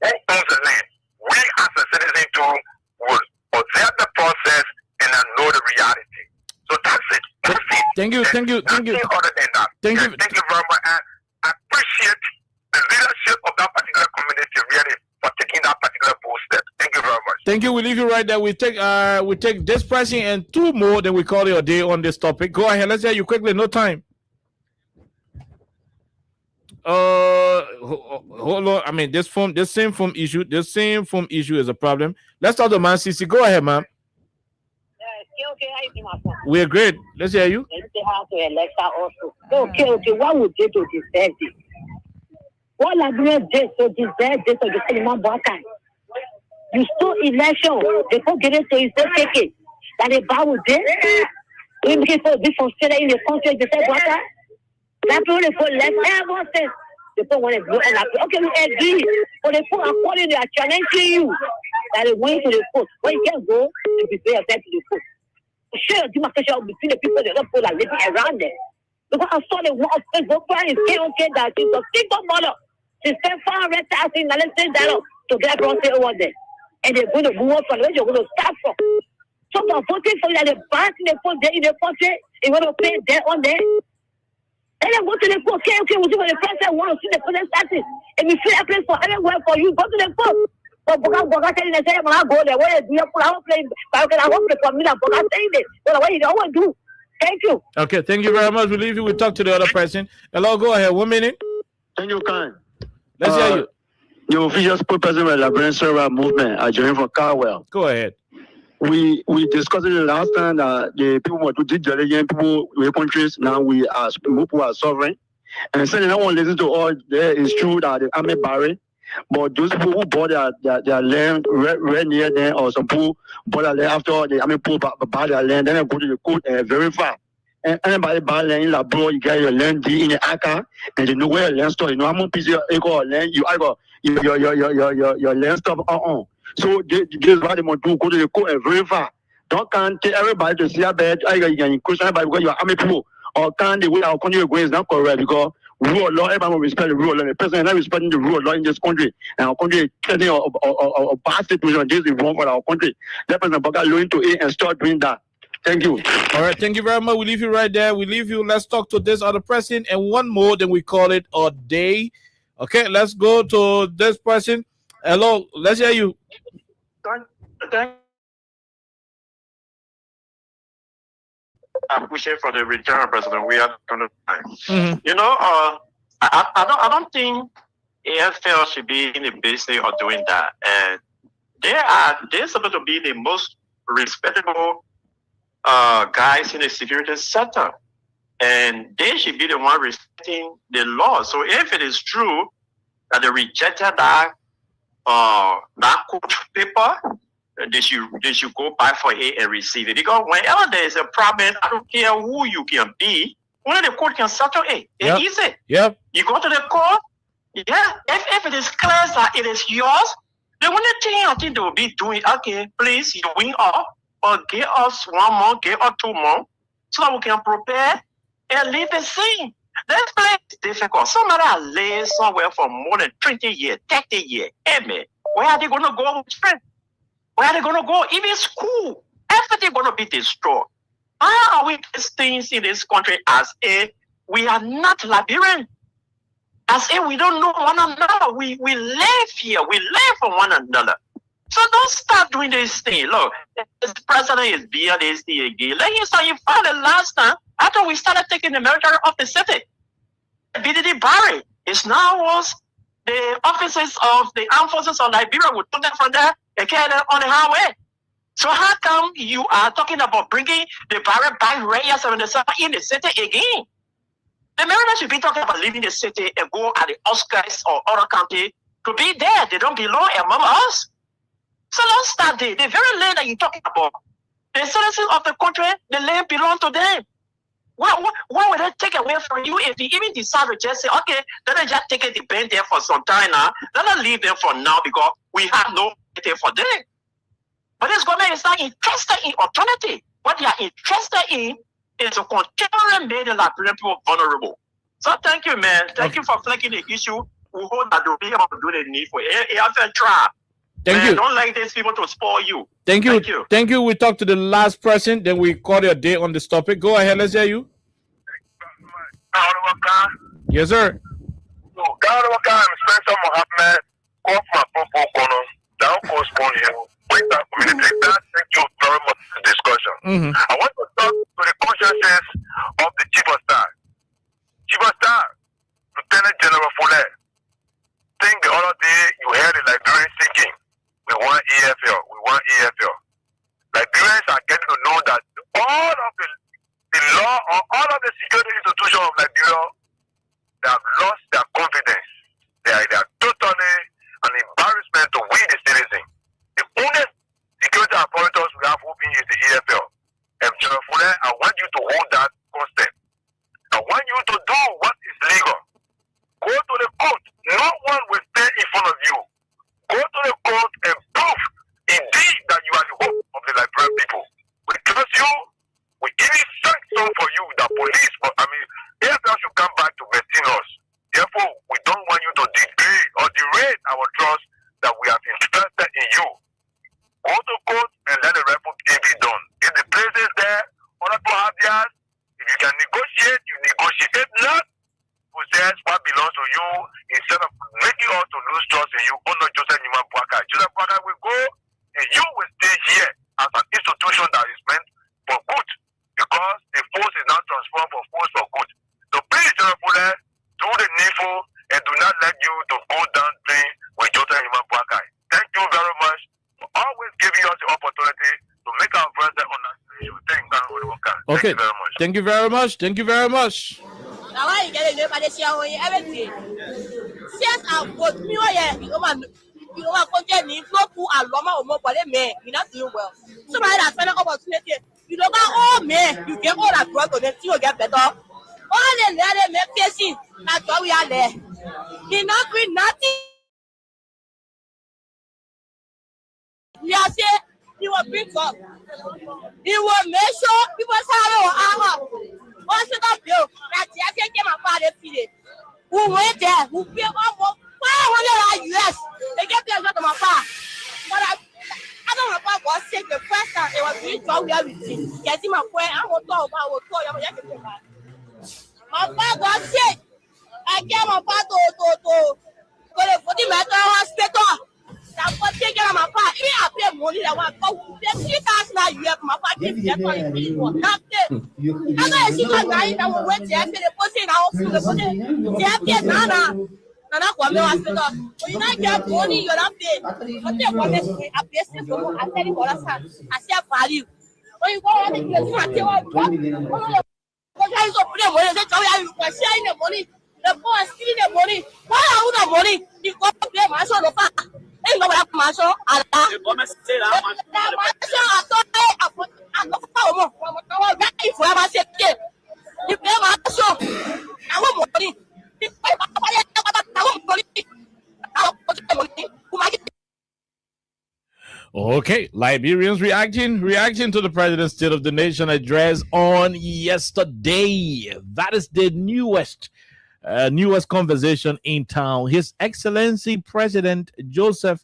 who owns the land. We as a citizen too will observe the process and know the reality. So that's it. That's it. Thank you. Nothing other than that. Thank you. Thank you very much. And I appreciate the leadership of that particular community really for taking that particular bold step. Thank you very much. Thank you. We leave you right there. We take this pricing and 2 more, then we call it a day on this topic. Go ahead. Let's hear you quickly. No time. Hold on. I mean, this same phone issue is a problem. Let's talk to Man CC. Go ahead, man. We're great. Let's hear you. Okay, what would they do to deserve it? What Liberia did to deserve this of the Solomon Balkan? You stole election, they put get it to his ticket. That the bar would do. We looking for this from in the country, they said, what? That people they put left ever since. They put one blue and okay, we agree. But they put according they are challenging you. That they went to the court. When you can't go, you be fair to the court. Share demarcation between the people that don't put are living around there. Because I saw the one of Facebook and say okay that she's a single mother. She spent 500,000 to get across over there. And they're going to move on from where you're going to start from. So they're voting for you that the bank in the country, they want to pay there on there. And then go to the court. Okay, we'll see what the president wants to see the president starting. And if you feel a place for everywhere for you, go to the court. But Boga telling the same, I go there. Where do you put out play? I hope the community Boga saying it. So what you don't do. Thank you. Okay, thank you very much. We leave you. We talk to the other person. Hello, go ahead. 1 minute. Thank you, Khan. Let's hear you. The official spokesperson of the Liberian Server Movement, I joined from Carwell. Go ahead. We discussed it the last time that the people want to do diligent people with countries. Now we are people are sovereign. And so they don't want to listen to all there. It's true that the army barry. But those people who bought their land right near them, or some people bought their land after the army people buy their land, then they go to the court and verify. And anybody buy land in Labro, you get your land deed in the ACA, and you know where your land store. You know how much piece of acre of land you got your land stuff on. So this is what they want to do, go to the court and verify. Don't can't tell everybody to see a bed, you can question everybody because you are army people. Or can't the way our country is going is not correct because rule of law, everyone will respect the rule of law. The president is not respecting the rule of law in this country. And our country is getting a bad situation. This is wrong for our country. Let President Boga look into it and start doing that. Thank you. All right, thank you very much. We leave you right there. We leave you. Let's talk to this other person and one more, then we call it a day. Okay, let's go to this person. Hello, let's hear you. I'm pushing for the return, President. We are going to time. You know, I don't think AFL should be in the business of doing that. And they're supposed to be the most respectable guys in the security sector. And they should be the one respecting the law. So if it is true that they rejected that coach paper, they should go back for it and receive it. Because whenever there is a problem, I don't care who you can be, only the court can settle it. It's easy. Yep. You go to the court, if it is clear that it is yours, the only thing I think they will be doing, okay, please, you win off, or give us 1 month, give us 2 months, so that we can prepare and leave the scene. This place is difficult. Somebody has laid somewhere for more than 20 years, 30 years. Hey, man, where are they going to go with friends? Where are they going to go? Even school, everything going to be destroyed. How are we doing things in this country as if we are not Liberian? As if we don't know one another. We live here. We live for one another. So don't start doing this thing. Look, the president is being this thing again. Let him say, you found the last time after we started taking the military off the city. BDD Barry is now was the officers of the armed forces of Liberia. We took them from there and carried them on the highway. So how come you are talking about bringing the Barry back right here 77 in the city again? The Mariners should be talking about leaving the city and go at the outskirts or other county to be there. They don't belong among us. So don't start there. The very land that you're talking about, the citizens of the country, the land belongs to them. Why would they take away from you if they even decide to just say, okay, let us just take it to bend there for some time now. Let us leave them for now because we have no anything for them. But this government is not interested in alternative. What they are interested in is to continually make the Liberian people vulnerable. So thank you, man. Thank you for flagging the issue. We hope that they'll be able to do the need for it. AFL try. Thank you. Don't like these people to spoil you. Thank you. Thank you. We talk to the last person, then we call your day on this topic. Go ahead, let's hear you. Yes, sir. Thank you very much for the discussion. I want to talk to the consciences of the Chief of Staff. Chief of Staff, Lieutenant General Fuller. I think the other day you heard the Liberians thinking, we want AFL, we want AFL. Liberians are getting to know that all of the law or all of the security institutions of Liberia, they have lost their confidence. They are totally an embarrassment to we the citizens. The only security apparatus we have open is the AFL. And General Fuller, I want you to hold that concept. I want you to do what is legal. Go to the court. No one will stand in front of you. Go to the court and prove indeed that you are the hope of the Liberian people. We trust you. We even thank some for you, the police. AFL should come back to maintain us. Therefore, we don't want you to degrade or derate our trust that we have invested in you. Go to court and let the reputation be done. If the place is there, other people have theirs. If you can negotiate, you negotiate. If not, possess what belongs to you instead of making us to lose trust in you. Honor Joseph Nima Bwaka. Joseph Bwaka will go and you will stay here as an institution that is meant for good because the force is now transformed for force for good. So please, Joseph Fuller, do the needful and do not let you to go down playing with Joseph Nima Bwaka. Thank you very much for always giving us the opportunity to make our presence on that issue. Thank you very much. Okay. Thank you very much. Thank you very much. Now why you get a new share on everything? Yes, I've got me you know content no pool and loma or more man, you're not doing well. Somebody that's an opportunity, you know about all men, you get all that drug on it, you get better. All the let make cases, that's why we are there. You're not doing nothing. We are saying he will bring up. He will make sure people say, what's it bill? That's the I can't my father feed it. Who went there? Who pay more? Why US? They get there to my father. But I don't know about what said the first time it was really strong reality. Getting my point, I won't talk about what you my father got sick. I came my father to go to the medical hospital. I'm taking my part. Even I pay money that one go. There's 3,000 US. My part is just on people. Nothing. I know I see that guy that will wait there. The person in our school. The person there. Nana. Nana Kwame Hospital. When you not get money, you're not paid. But they want to a business from a telling for us as their value. When you go on the place, you want to guys up the money, they tell you are sharing the money. The poor are stealing the money. Why are the money? You go to play my son of a. Ain't no black marshal. I Okay, Liberians reacting to the president's State of the Nation address on yesterday. That is the newest conversation in town. His Excellency President Joseph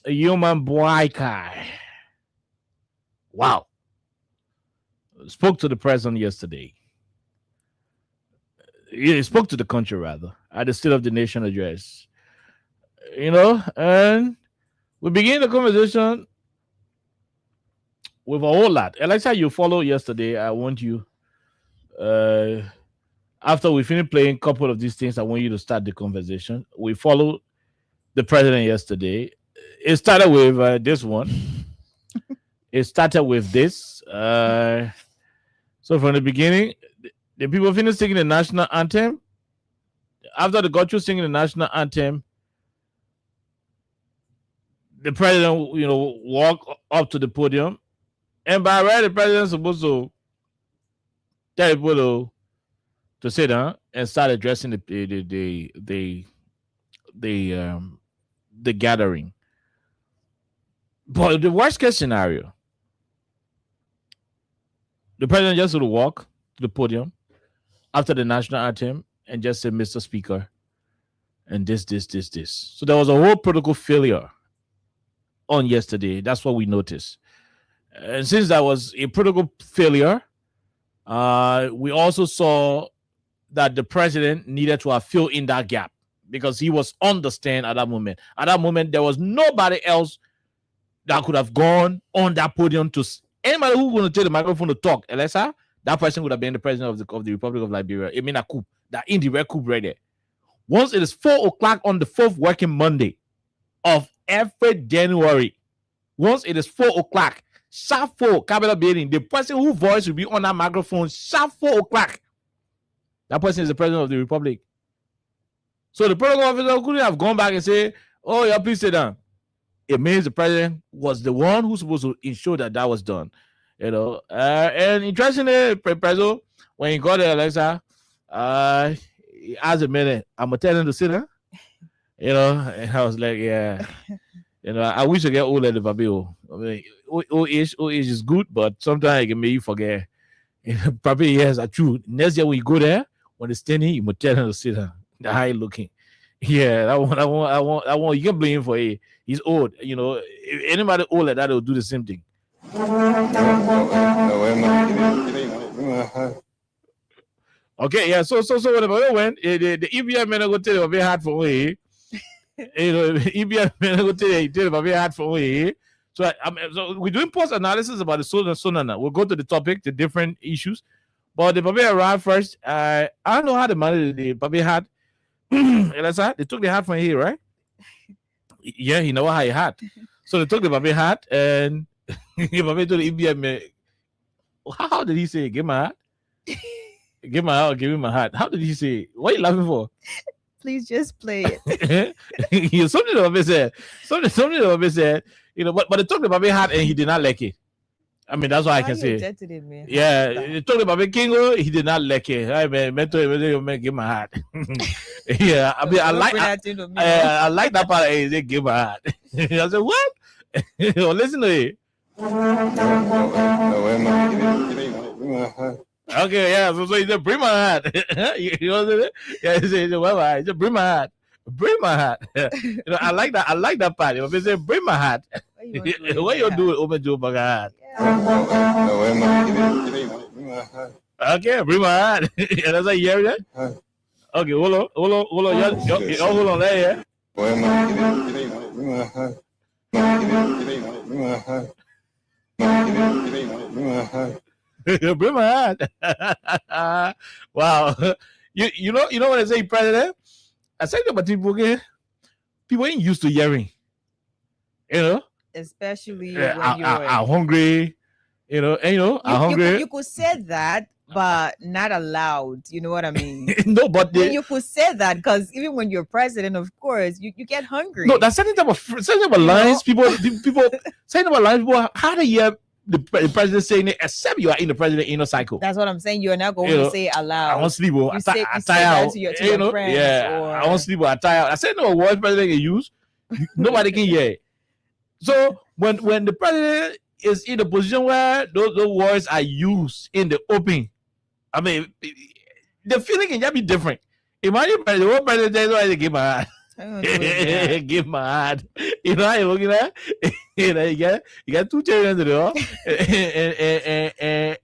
Yoman Boakai, wow, spoke to the president yesterday. He spoke to the country rather at the State of the Nation address. And we begin the conversation with a whole lot. Alexa, you followed yesterday. I want you, after we finish playing a couple of these things, I want you to start the conversation. We followed the president yesterday. It started with this one. It started with this. So from the beginning, the people finished singing the national anthem. After they got through singing the national anthem, the president, walked up to the podium, and by right, the president supposed to tell people to sit down and start addressing the gathering. But the worst case scenario, the president just would walk to the podium after the national anthem and just say, "Mr. Speaker," and this. So there was a whole protocol failure on yesterday. That's what we noticed. And since that was a protocol failure, we also saw that the president needed to have filled in that gap because he was on the stand at that moment. At that moment, there was nobody else that could have gone on that podium to anybody who was going to take the microphone to talk. Elisa, that person would have been the president of the Republic of Liberia. It mean a coup, that indirect coup right there. Once it is 4 o'clock on the 4th working Monday of every January, once it is 4 o'clock, sharp 4, capital building, the person whose voice will be on that microphone, sharp 4 o'clock, that person is the president of the Republic. So the protocol officer couldn't have gone back and say, "Oh, yeah, please sit down." It means the president was the one who's supposed to ensure that was done. And interestingly, Prezo, when he got there, Alexa, he asked a minute, "I'm gonna tell him to sit down." And I was like, yeah, I wish I get old at the Babio. I mean, old age is good, but sometimes it can make you forget. Probably yes, are true. Next year when you go there, when it's standing, you must tell him to sit down. The high looking. Yeah, I want. You can blame him for it. He's old. If anybody old like that will do the same thing. Okay, yeah. So whatever went, the EBM men go tell you very hard for me. EBM men go tell you very hard for me. So we're doing post analysis about the Sonana. We'll go to the topic, the different issues. But the Babi arrived first. I don't know how they managed the Babi hat. They took the hat from here, right? Yeah, he know how he had. So they took the Babi hat and Babi told the EBM man, how did he say, "Give my hat"? Give my hat, give him my hat. How did he say? What are you laughing for? Please just play it. Something the Babi said. Something the Babi said. But they took the Babi hat and he did not like it. I mean, that's what I can say. Yeah, they took the Babi Kingo, he did not like it. I mean, give my hat. Yeah, I mean, I like that part. They give my hat. I said, what? Listen to it. Okay, yeah. So he said, "Bring my hat." Yeah, he said, "Well, he said, bring my hat. Bring my hat." I like that. I like that part. If he said, "Bring my hat," what you do? Open to my hat. Okay, bring my hat. And I said, "Yeah, that." Okay, hold on. Y'all hold on there. Bring my hat. Wow. You know when I say president, I said about people ain't used to hearing. You know, especially I'm when you're hungry. You know, and I'm hungry. You could say that, but not aloud. You know what I mean? No, but you could say that because even when you're president, of course, you get hungry. No, that's certain type of lines. People saying about lines. People, how do you hear the president saying it? Except you are in the president inner cycle. That's what I'm saying. You're not going to say aloud. I want sleep. You say that to your friends. Yeah, or... I want sleep. I tire. I said no words president can use. Nobody can hear it. So when the president is in a position where those words are used in the open, I mean, the feeling can just be different. Imagine the whole president says, "I give my heart, give my heart." You know how you looking at? You know, you got two children to do,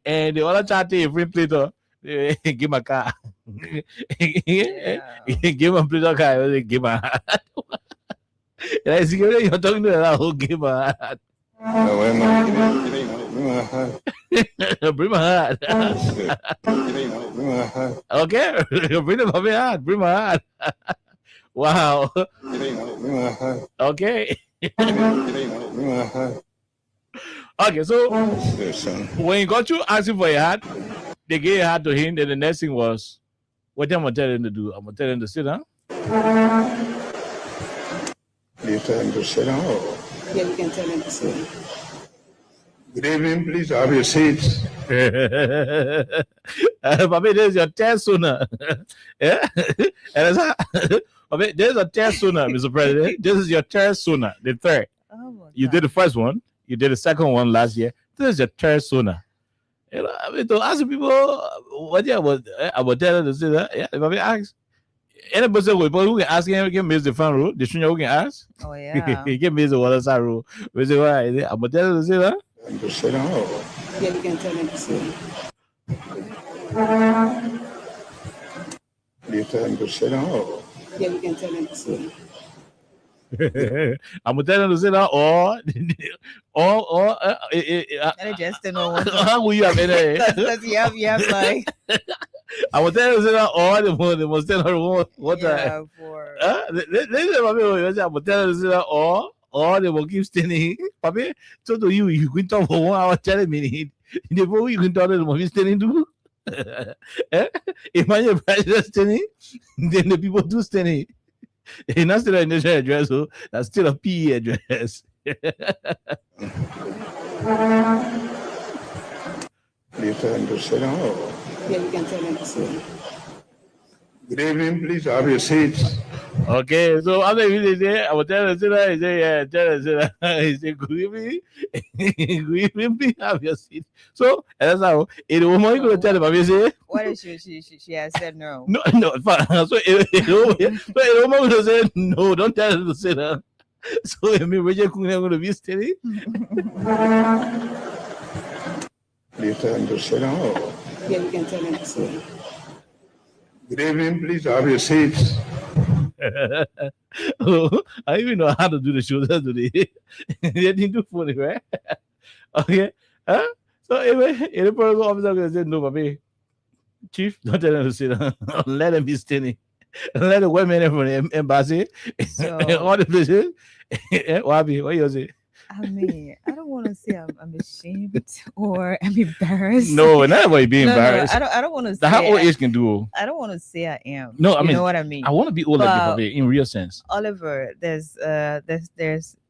and the other child take a free plate. Give my car. Give my plate of car. Give my heart. You're talking to that whole give my heart. Bring my heart. Okay, bring my heart. Bring my heart. Wow. Okay. Okay, so when you got you asking for a hat, they gave a hat to him. Then the next thing was, what am I telling him to do? I'm gonna tell him to sit down. You tell him to sit down? Yeah, we can tell him to sit down. Good evening, please have your seats. Papi, there's your test sooner. Yeah? Papi, there's a test sooner, Mr. President. This is your test sooner, the third. Oh, you did the first one. You did the second one last year. This is your third sooner. You know, I mean, to ask people what I would tell them to say that. Yeah, if I ask. Any person who can ask him, can miss the fan rule. The junior who can ask. Oh, yeah. He can miss the water side rule. We say, why? I'm going to tell him to say that. To sit down. Yeah, we can tell him to sit down. You tell him to sit down. Yeah, we can tell him to sit down. I'm gonna tell him to sit down, or just to know what. How will you have any? Because you have like. I will tell him to sit down, or the must tell her what. Yeah, for. I'm gonna tell him to sit down, or they will keep standing. Papi, so to you can talk for 1 hour, 30 minutes. Before you can talk to the movie standing too. Imagine the president standing, then the people do standing. And that's still a national address, so that's still a PE address. You tell him to sit down. Yeah, you can tell him to sit down. Good evening, please have your seats. Okay, so after he say, I will tell him to sit down. He say, yeah, tell him to sit down. He say, good evening. Good evening, please have your seat. So, and that's how, in the woman, you're going to tell him, I say, what if she has said no? No, fine. So, the woman will say, no, don't tell him to sit down. So, I mean, we're going to be steady. You tell him to sit down. Yeah, you can tell him to sit down. Good evening, please have your seats. I even know how to do the show today. They didn't do funny, right? Okay. Huh? So anyway, the protocol officer said, no, baby. Chief, don't tell them to sit down. Let them be standing. Let the women from the embassy all the places. What you say? I mean, I don't want to say I'm ashamed or I'm embarrassed. No, not about being embarrassed. I don't want to say how old age can do. I don't want to say I am. No, I mean, you know what I mean. I want to be old like you, in real sense. Oliver, there's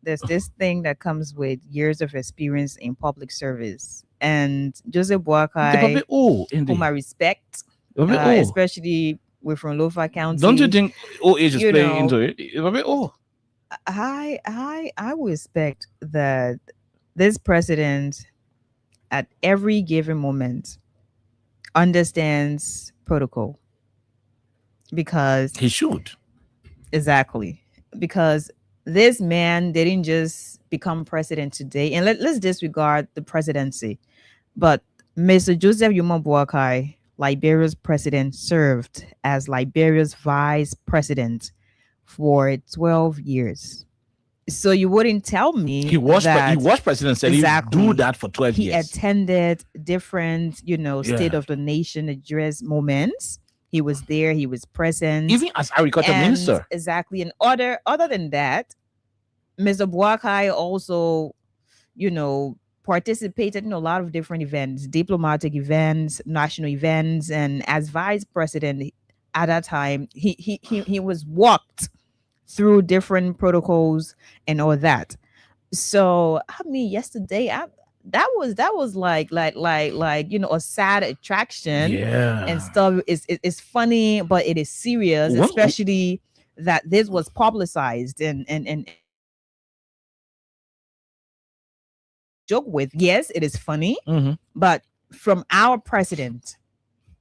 this thing that comes with years of experience in public service, and Joseph Boakai, whom I respect, especially we're from Lofa County. Don't you think old age is playing into it? It's a bit old. I would expect that this president at every given moment understands protocol, because he should. Exactly, because this man didn't just become president today, and let's disregard the presidency, but Mr. Joseph Yuma Boakai, Liberia's president, served as Liberia's vice president for 12 years. So you wouldn't tell me he was president, said exactly. He do that for 12 years. He attended different, state of the nation address moments. He was there. He was present. Even as agriculture And minister. exactly. And other than that, Mr. Boakai also, participated in a lot of different events, diplomatic events, national events, and as vice president at that time, he was walked through different protocols and all that. So I mean, yesterday, that was like a sad attraction Yeah. and stuff. It's funny, but it is serious, One- especially that this was publicized and joke with. Yes, it is funny, Mhm. but from our president,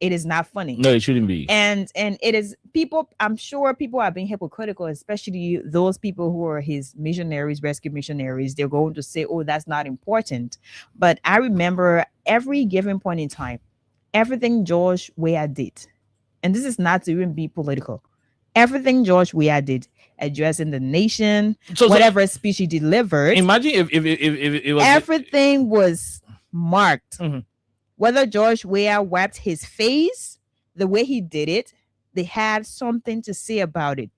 it is not funny. No, it shouldn't be. And it is people. I'm sure people are being hypocritical, especially those people who are his missionaries, rescue missionaries. They're going to say, "Oh, that's not important." But I remember every given point in time, everything George Weah did, and this is not to even be political. Everything George Weah did, addressing the nation, So- whatever speech he delivered, Imagine if it was everything was marked. Mhm. Whether George Weah wiped his face, the way he did it, they had something to say about it.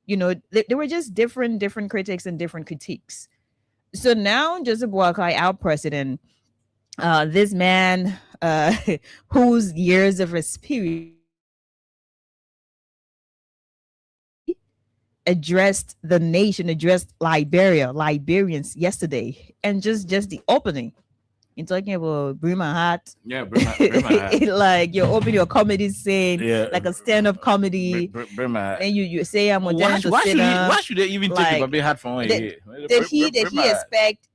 There were just different critics and different critiques. So now Joseph Boakai, our president, this man whose years of experience addressed the nation, addressed Liberians yesterday, and just the opening. In talking about bring my heart, yeah, bring my hat. like you open your comedy scene, Yeah. like a stand-up comedy, Bring my hat. and you say I'm Why, going to why sit should down. why should they even take like, the public hat from one did- here? Did he Bring my hat. expect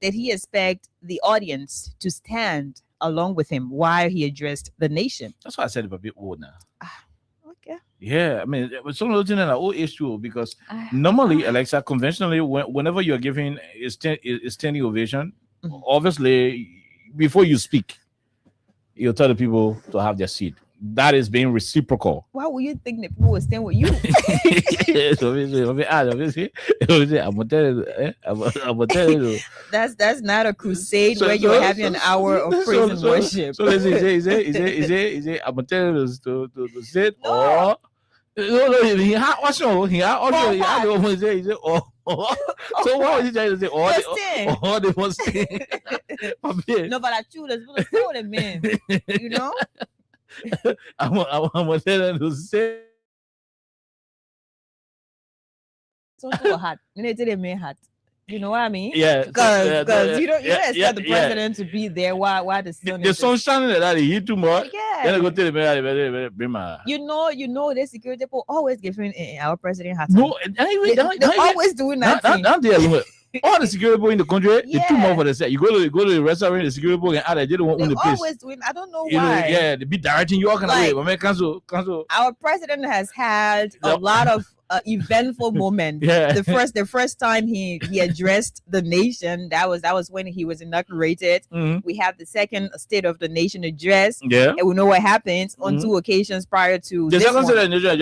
the audience to stand along with him while he addressed the nation? That's why I said it's a bit old now. Okay. Yeah, I mean, it was some of those things that are old issue because Ah. normally, Alexa, conventionally, whenever you're giving a standing ovation, Mhm. obviously, before you speak, you'll tell the people to have their seat. That is being reciprocal. Why would you think that people would stand with you? I'm gonna tell you. That's not a crusade So- where you're so- having an so- hour of so- praise and so- worship. So let's say, I'm gonna tell you to sit No. or no, he had also he had the one say he said or. So what was he trying to say? Or Just stand. they must stay. No, but I choose to stand with a man. You know? I'm gonna tell them to say. So to a hat. You know, to a man hat. You know what I mean? Yeah, Because you don't yeah, expect the yeah. president to be there. Why the sun? The sun shining like that, he hit too much. Yeah. Then I go tell the man, bring my. You know, the security people always giving our president hat. No, anyway, they always doing that. thing. All the security people in the country, they too Yeah. much for the set. You go to the restaurant, the security people and they didn't want They the place. always doing. I don't know You know, why. yeah, they be directing you all kind of way. Like- But man, cancel. Our president has had a Yep. lot of eventful moments. Yeah. The first time he addressed the nation, that was when he was inaugurated. Mhm. We have the second State of the Nation address, Yeah. and we know what happens on Mhm. 2 occasions prior to The this second one. set of Nigeria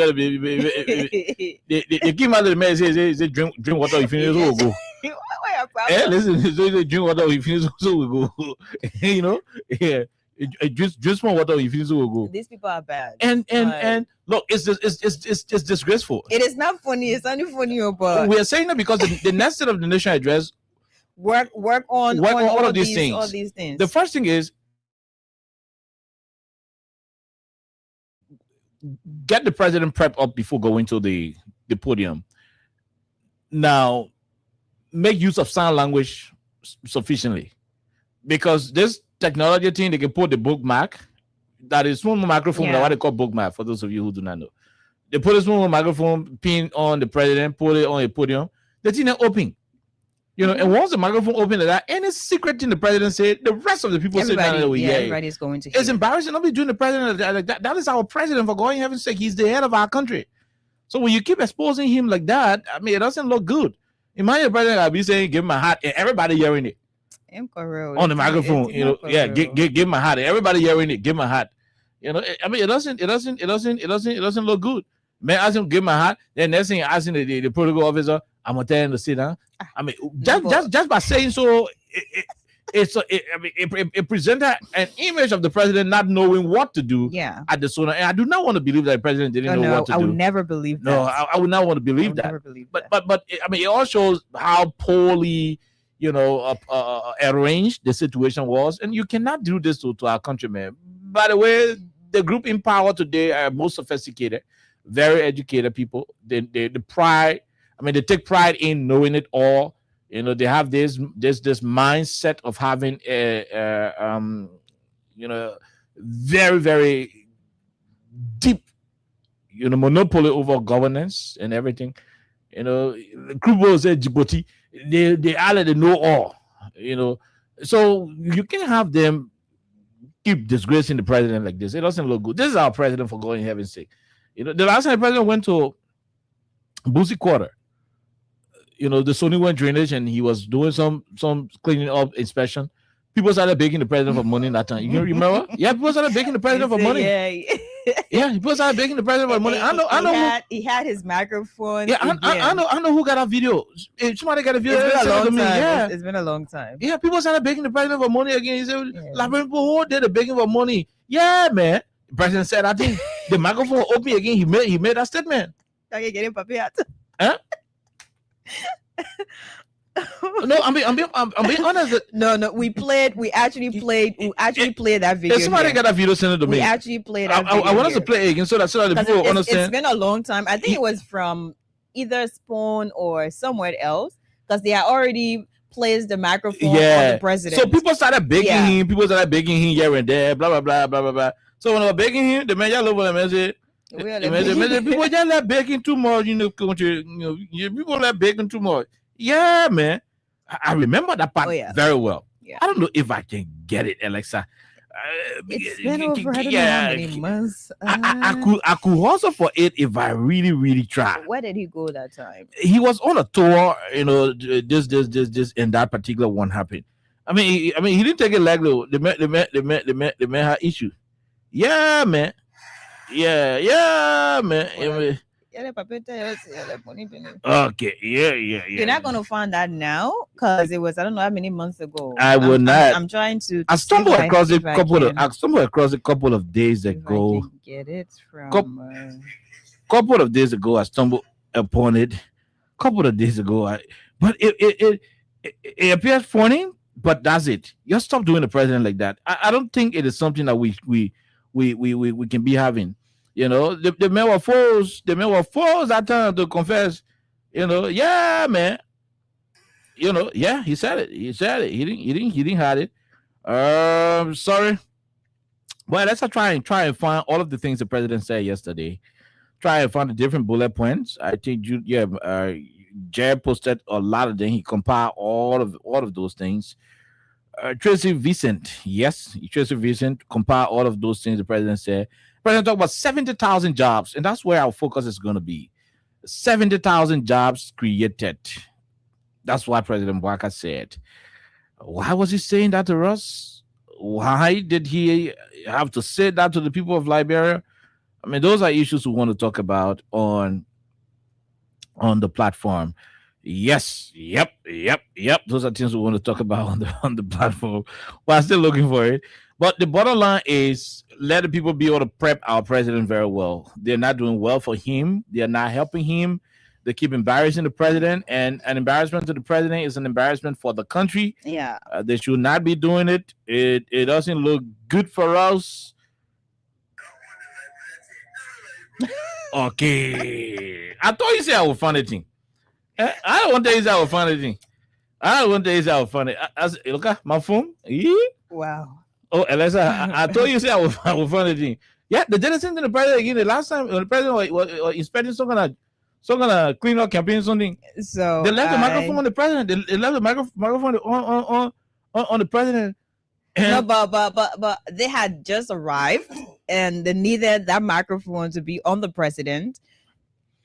they came out of the man say drink water, you finish, so we'll go. What your problem? Eh, listen, so they drink water, you finish, so we'll go. You know, yeah. Just more water, you finish, so we'll go. These people are bad. And look, it's disgraceful. It is not funny. It's only funny, but We are saying that because the next set of the nation address, work on Work on all all of these things. All these things. the first thing is get the president prep up before going to the podium. Now, make use of sign language sufficiently, because this technology thing, they can put the bookmark, that is small microphone, Yeah. that what they call bookmark, for those of you who do not know. They put a small microphone pin on the president, put it on a podium, the thing is open. You know, and once the microphone open like that, any secret thing the president said, the rest of the people sitting down there will hear it. everybody is going to hear. It's embarrassing. Don't be doing the president like that. That is our president, for going heaven's sake. He's the head of our country. So when you keep exposing him like that, I mean, it doesn't look good. Imagine the president I'll be saying, give him a hat, and everybody hearing it on the microphone. You know, yeah, give him a hat. Everybody hearing it, give him a hat. You know, I mean, it doesn't look good. Man, ask him, give him a hat. Then next thing, asking the protocol officer, I'm gonna tell him to sit down. I mean, just by saying so, it presented an image of the president not knowing what to do Yeah. at the SONA. And I do not want to believe that the president didn't know no, what to I do. would never believe that. No, I would not want to I believe would that. never believe But that. I mean, it all shows how poorly, arranged the situation was, and you cannot do this to our countrymen. By the way, the group in power today are most sophisticated, very educated people. They pride. I mean, they take pride in knowing it all. They have this mindset of having very, very deep, monopoly over governance and everything. Kubo said Djibouti, they know all, so you can't have them keep disgracing the president like this. It doesn't look good. This is our president, for going heaven's sake. The last time the president went to Boosie Quarter, the Sony went drainage and he was doing some cleaning up inspection. People started begging the president for money that time. You remember? Yeah, people started begging the president for money. Yeah, people started begging the president for money. I know. He had his microphone. Yeah, I know who got a video. If somebody got a video, It's been a long time. Yeah. It's been a long time. Yeah, people started begging the president for money again. He said, like, people who did the begging for money. Yeah, man. The president said, I think the microphone opened again. He made that statement. Okay, get him, papi. Huh? No, I'm being honest. No, we actually played that video. If somebody here. got a video, send it to me. We actually played that video. I want us to here. play it again so that the 'Cause people understand. It's been a long time. I think it was from either Spoon or somewhere else, because they had already placed the microphone on the president. So people started begging him. People started begging him here and there. Blah blah blah blah blah blah. So when they were begging him, the man just over the message. People just like begging too much. People like begging too much. Yeah, man. I remember that part very well. Yeah. I don't know if I can get it, Alexa. It's been over, I don't know how many months. I could hustle for it if I really, really try. Where did he go that time? He was on a tour, this and that particular one happened. I mean, he didn't take it like the man had issue. Yeah, man. Yeah, man. Okay, yeah. You're not gonna find that now, because it was, I don't know how many months ago. I will not. I'm trying to. I stumbled across it a couple of days ago. Get it from. Couple of days ago, I stumbled upon it. Couple of days ago, but it appears funny. But that's it. Just stop doing the president like that. I don't think it is something that we can be having. The men were forced. The men were forced that time to confess. Yeah, man. Yeah, he said it. He didn't hide it. Sorry. Well, let's try and find all of the things the president said yesterday. Try and find the different bullet points. I think Jared posted a lot of them. He compiled all of those things. Tracy Vincent, yes, Tracy Vincent compiled all of those things the president said. The president talked about 70,000 jobs, and that's where our focus is going to be. 70,000 jobs created. That's what President Bouaka said. Why was he saying that to us? Why did he have to say that to the people of Liberia? I mean, those are issues we want to talk about on the platform. Yes, yep. Those are things we want to talk about on the platform. We're still looking for it. But the bottom line is, let the people be able to prep our president very well. They're not doing well for him. They're not helping him. They keep embarrassing the president, and an embarrassment to the president is an embarrassment for the country. Yeah. They should not be doing it. It doesn't look good for us. Okay. I thought you said I would find a thing. I don't want to say I would find a thing. I don't want to say I would find it. Look at my phone. Yeah. Wow. Oh, Alexa, I told you say I would find a thing. Yeah, they did the same to the president again. The last time when the president was inspecting some kind of clean up campaign or something. So they left the microphone on the president. They left the microphone on the president. No, but they had just arrived and they needed that microphone to be on the president.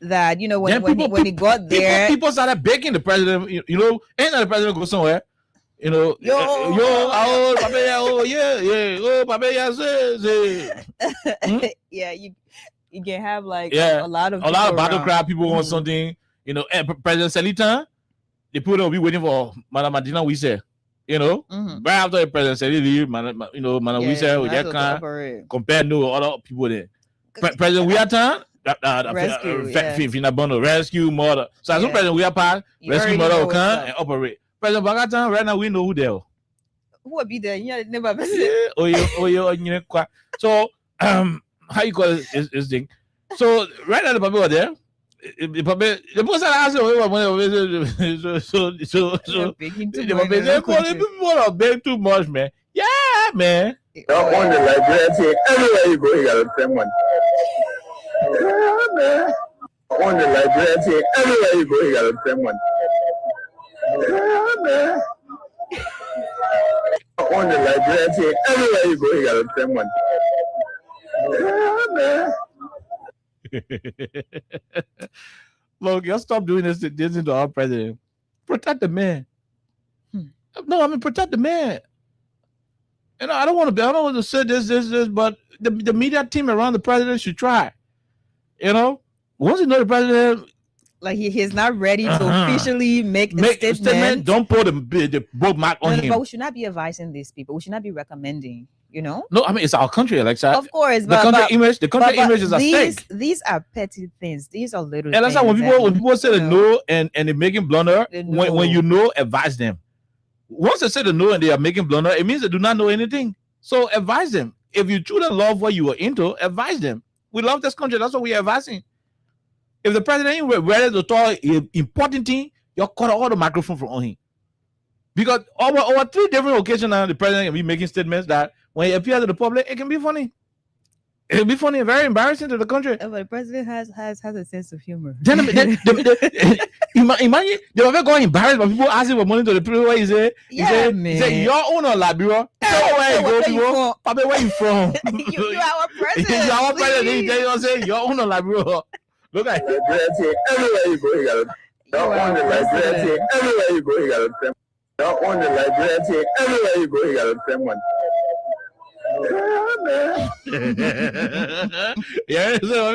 That when he got there, people started begging the president. Ain't that the president go somewhere? Yeah, you can have like a lot of battle cry. People want something. President Selita, they put on be waiting for Madame Madina. We say, You know, Mhm. right after the president said he leave, you know, we Yeah, said we that's just what can't operate. compare no other people there. President Wiatan, Rescue, yeah. Finabono, rescue murder. So as soon Yeah. President Wiatan, You rescue already murder know will what's come up. and operate. President Bagatan, right now we know who they are. Who will be there? You never visit. Yeah, so how you call this thing? So right now the people are there. The person asked so people are begging too much, man. Yeah, man. Don't want the library. Everywhere you go, you gotta spend money. Yeah, man. On the library, everywhere you go, you gotta spend money. Yeah, man. On the library, everywhere you go, you gotta spend money. Yeah, man. Look, y'all stop doing this to our president. Protect the man. No, I mean protect the man. You know, I don't want to say this, but the media team around the president should try. You know, once you know the president, like he's not ready to officially make a statement. Don't put the bookmark on him. But we should not be advising these people. We should not be recommending. You know. No, I mean it's our country, Alexa. Of course, the country image is at stake. These are petty things. These are little. And that's when people say the no and they're making blunder. No. When you know, advise them. Once they say the no and they are making blunder, it means they do not know anything. So advise them. If you truly love what you are into, advise them. We love this country. That's what we are advising. If the president ain't ready to talk important thing, you cut all the microphone from on him. Because over 3 different occasions now, the president can be making statements that when he appears to the public, it can be funny. It can be funny and very embarrassing to the country. But the president has a sense of humor. Then imagine they were going embarrassed by people asking for money to the people. He said, your owner Labiro. Where you go, people? Papa, where you from? you are our president. You are our president. You say your owner Labiro. Look at it. Everywhere you go, you gotta. Don't want the library. Everywhere you go, you gotta spend. Don't want the library. Everywhere you go, you gotta spend money. Yeah, so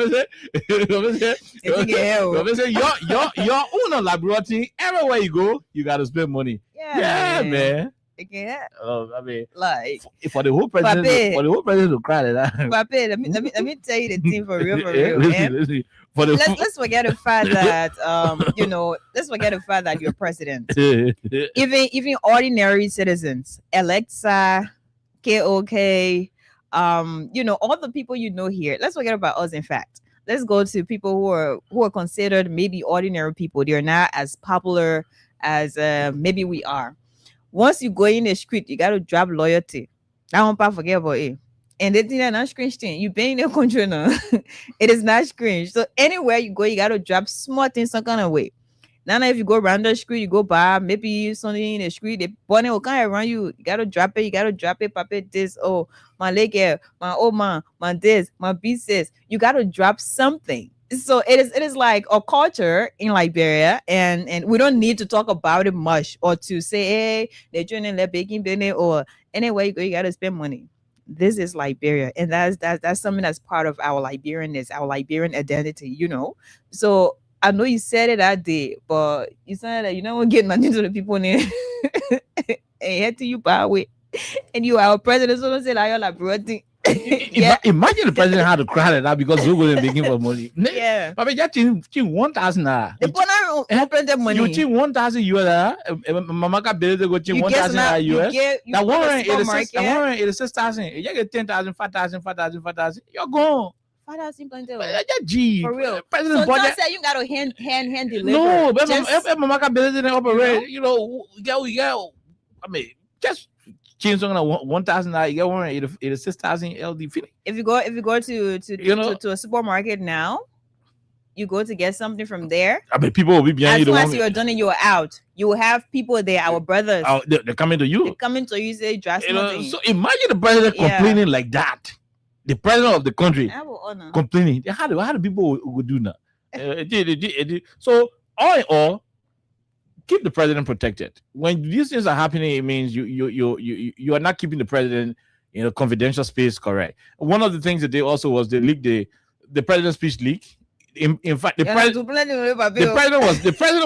your own laboratory, everywhere you go, you gotta spend money. Yeah, man. Yeah. I mean, like for the whole president, to cry that. Papi, let me tell you the thing for real. Listen. Let's forget the fact that let's forget the fact that you're president. even ordinary citizens, Alexa, KOK, all the people here. Let's forget about us. In fact, let's go to people who are considered maybe ordinary people. They're not as popular as maybe we are. Once you go in the street, you gotta drop loyalty. I won't forget about it. And they think that not cringe thing. You been in the country now. It is not cringe. So anywhere you go, you gotta drop small things some kind of way. Now if you go around the street, you go by, maybe something in the street, they bunny will come around you. You gotta drop it, Papa, this, oh, my leg here, my oh my this, my pieces. You gotta drop something. So it is like a culture in Liberia, and we don't need to talk about it much or to say, hey, they're doing their baking business, or anywhere you go, you gotta spend money. This is Liberia, and that's something that's part of our Liberianness, our Liberian identity, So I know you said it that day, but you said that you don't get nothing to the people in and yet you buy away, and you are a president, so don't say that you're Liberian. Yeah. Imagine the president had to cry at that because Google is making for money. Yeah. But just 1,000 naira. The money. You think 1,000 US? Mama got bill to go to 1,000 US. That 186,000. You get 10,000, 5,000, 5,000, 5,000. You're gone. 5,000 plenty. G. For real. President so don't say you got to hand deliver. No, but if Mama got bill to operate, I mean, just change something like 1,000. You get 186,000 LD. If you go to a supermarket now, you go to get something from there. I mean, people will be behind you. As soon as you're done and you're out, you will have people there, our brothers. They're coming to you. They're coming to you, say, dress nothing. So imagine the president complaining like that. The president of the country complaining. How do people would do that? So all in all, keep the president protected. When these things are happening, it means you are not keeping the president in a confidential space. Correct. One of the things that they also was they leaked the president's speech leak. In fact, the president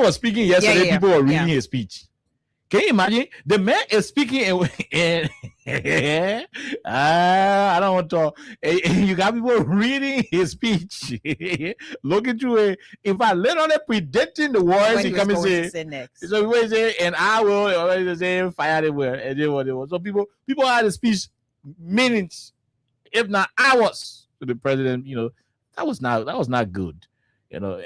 was speaking yesterday. People were reading his speech. Can you imagine? The man is speaking and I don't want to talk. You got people reading his speech, looking through it. In fact, literally predicting the words What he he come was and going to say. say next. So we say, and I will always say, fire they were, and they were. So people had the speech minutes, if not hours, to the president. You know, that was not good. You know,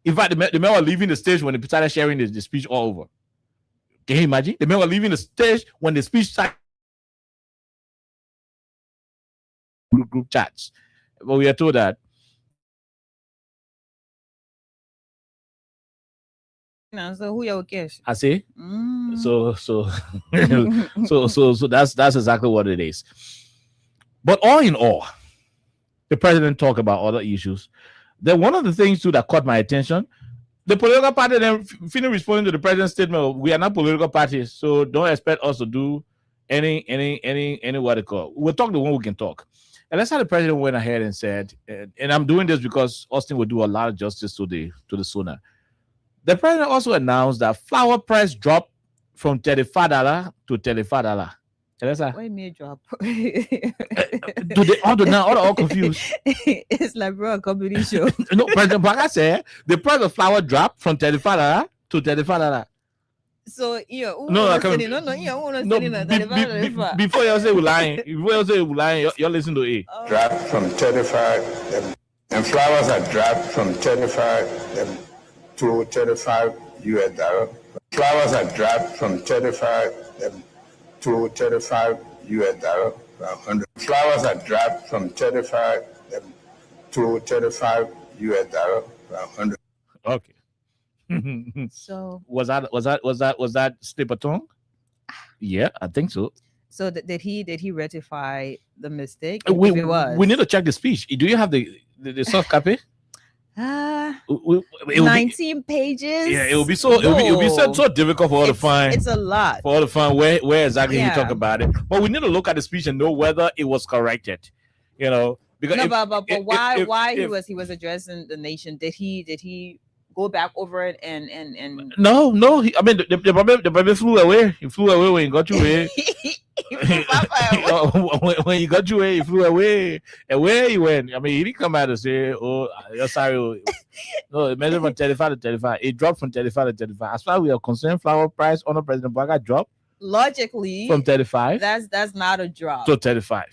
in fact, the men were leaving the stage when they started sharing the speech all over. Can you imagine? The men were leaving the stage when the speech started. Group chats, but we are told that. Now, so who you cash? I see. Mm. So that's exactly what it is. But all in all, the president talked about other issues. Then one of the things too that caught my attention, the political party then finished responding to the president's statement. We are not political parties, so don't expect us to do any what they call. We'll talk the one we can talk. And that's how the president went ahead and said, and I'm doing this because Austin will do a lot of justice to the SONA. The president also announced that flour price dropped from $35 to $35. Why me drop? Do they all confused? It's like bro, a comedy show. No, President Baka said the price of flour dropped from $35 to $35. So yeah, before you say we're lying, you're listening to it. Dropped from 35, and flowers are dropped from 35 to 35 US dollar. Flowers are dropped from 35 to 35 US dollar. 100. Flowers are dropped from 35 to 35 US dollar. 100. Okay. So was that slip of tongue? Yeah, I think so. So did he rectify the mistake? We If need to check the speech. Do you have the soft copy? 19 pages. Yeah, it will be so difficult for all to find. It's a lot for all to find where exactly he talk Yeah. about it. But we need to look at the speech and know whether it was corrected. You know, because No, if- but if- why if- why if- he was addressing the nation? Did he go back over it and No. I mean, the problem flew away. He flew away when he got you away. When he got you away, he flew away. And where he went, I mean, he didn't come out and say, "Oh, you're sorry." No, it measured from 35 to 35. It dropped from 35 to 35. As far as we are concerned, flour price under President Baka dropped logically from 35 that's not a drop. to 35.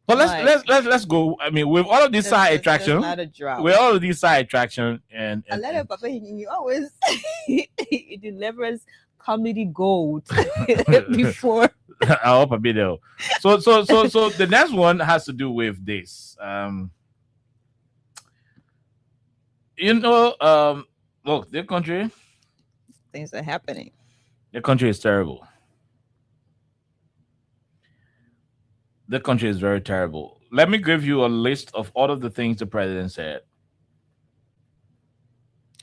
But let's go. I mean, with all of these side That's attraction, not a drop. with all of these side attraction, and I let it, Papa. He always he delivers comedy gold before. I hope a bit though. So the next one has to do with this. Look, their country Things are happening. the country is terrible. The country is very terrible. Let me give you a list of all of the things the president said.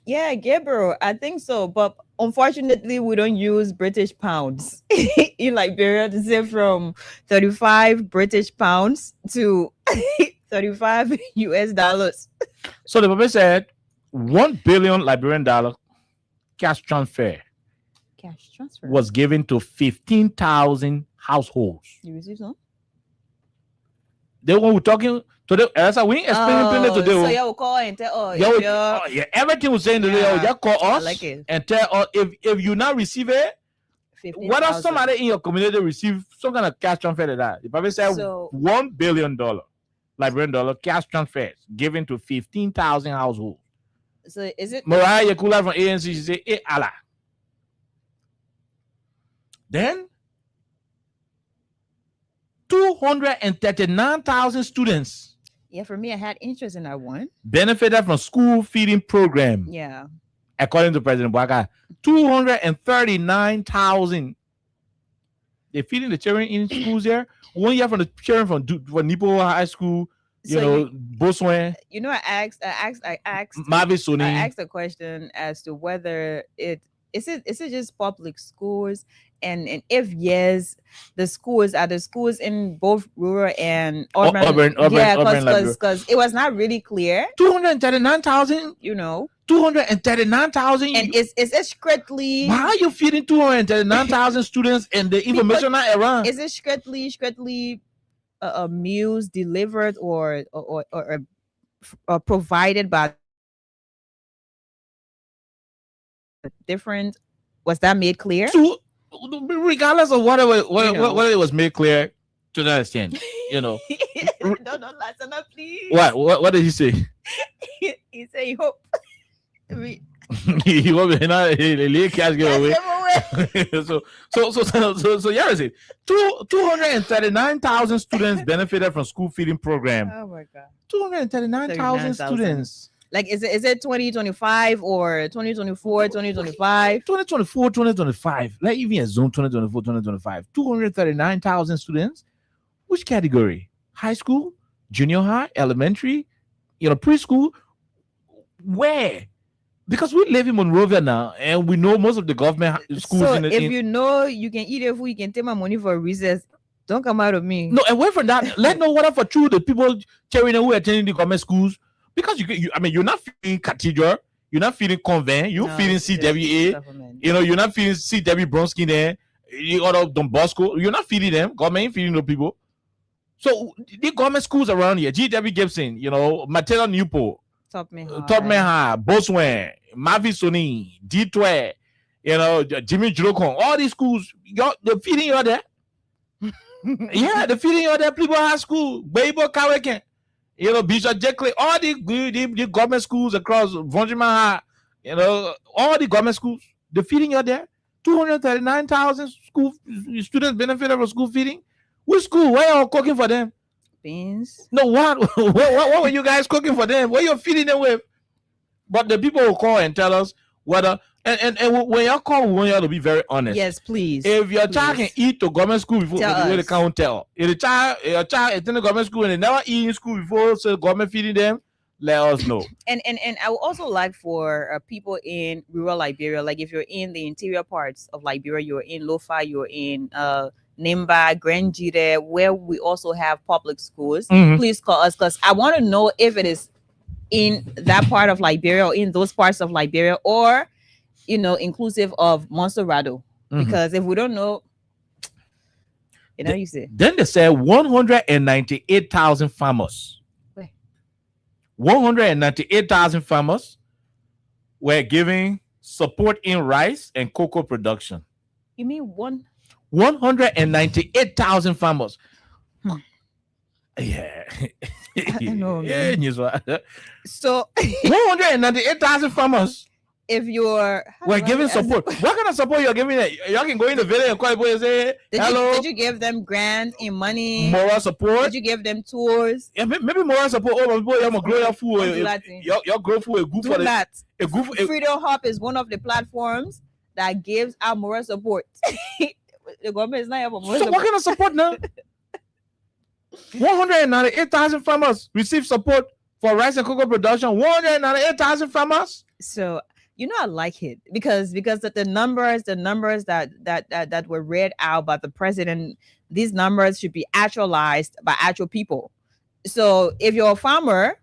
Yeah, Gabriel, I think so. But unfortunately, we don't use British pounds in Liberia to say from 35 British pounds to 35 US dollars. So the president said $1 billion Liberian dollar cash transfer Cash transfer. was given to 15,000 households. You receive some? They were talking to them. That's how we ain't explaining to them. So you will call and tell, Yo, if you're- yeah, everything was saying today. Yeah, Just call I us like it. and tell us if you not receive it. 15,000. Whether somebody in your community receive some kind of cash transfer to that. The Bible said So- $1 billion Liberian dollar cash transfers given to 15,000 households. So is it Mariah Yakula from ANC, she said, "Hey Allah." Then 239,000 students Yeah, for me, I had interest in that one. benefited from school feeding program. Yeah. According to President Baka, 239,000. They're feeding the children in schools there. 1 year from the children from Nipo High School, So Boswan, You know, I asked Mavis Soni. I asked a question as to whether is it just public schools, and if yes, the schools in both rural and urban. Urban Yeah, Liberia. because it was not really clear. 239,000 You know, 239,000. And is it strictly? Why are you feeding 239,000 students in the information not around? Is it strictly meals delivered or provided by different? Was that made clear? So, regardless of what it was made clear to that extent, you know. No, listen up, please. What did he say? He said he hope. He won't be not a cash giveaway. So yeah, is it 239,000 students benefited from school feeding program. Oh my god, 239,000 students. Like, is it 2025 or 2024, 2025? 2024, 2025. Like, even a zone 2024, 2025. 239,000 students. Which category? High school, junior high, elementary, preschool. Where? Because we live in Monrovia now, and we know most of the government schools. So if you know you can eat your food, you can take my money for a recess. Don't come out of me. No, away from that, let know what for true the people carrying who attending the government schools. Because you're not feeding Cathedral, you're not feeding Convent, you're feeding CWA, you're not feeding CW Bronski there, you other Don Bosco, you're not feeding them. Government ain't feeding no people. So the government schools around here, GW Gibson, Matella Newport, Topman High, Boswan, Mavi Soni, D12, Jimmy Jurokon, all these schools, they're feeding you there. Yeah, they're feeding you there. People High School, Weibo Kawaken, Bishop Jackley, all the government schools across Vonjiman High, all the government schools, they're feeding you there. 239,000 school students benefited from school feeding. Which school? Why are you cooking for them? Beans. No, what were you guys cooking for them? What are you feeding them with? But the people will call and tell us whether and when you call, we want you to be very honest. Yes, please. If your child can eat to government school before they can't tell. If your child attend the government school and they never eat in school before, so government feeding them, let us know. And I would also like for people in rural Liberia, like if you're in the interior parts of Liberia, you're in Lofa, you're in Nimba, Grand Jide, where we also have public schools, please call us, because I want to know if it is in that part of Liberia or in those parts of Liberia, or inclusive of Monserrado. Because if we don't know, you say. Then they said 198,000 farmers. 198,000 farmers were giving support in rice and cocoa production. You mean 198,000 farmers. Yeah. I know. Yeah. So 198,000 farmers. If you're giving support, what kind of support you're giving? Y'all can go in the village and call people and say, hello. Did you give them grants in money? Moral support? Did you give them tours? Yeah, maybe moral support. Oh, people, y'all grow your food. Y'all grow food. A good for that. The Freedom Hub is one of the platforms that gives out moral support. The government is not here for moral support. So what kind of support now? 198,000 farmers receive support for rice and cocoa production. 198,000 farmers. So I like it because the numbers that were read out by the president, these numbers should be actualized by actual people. So if you're a farmer,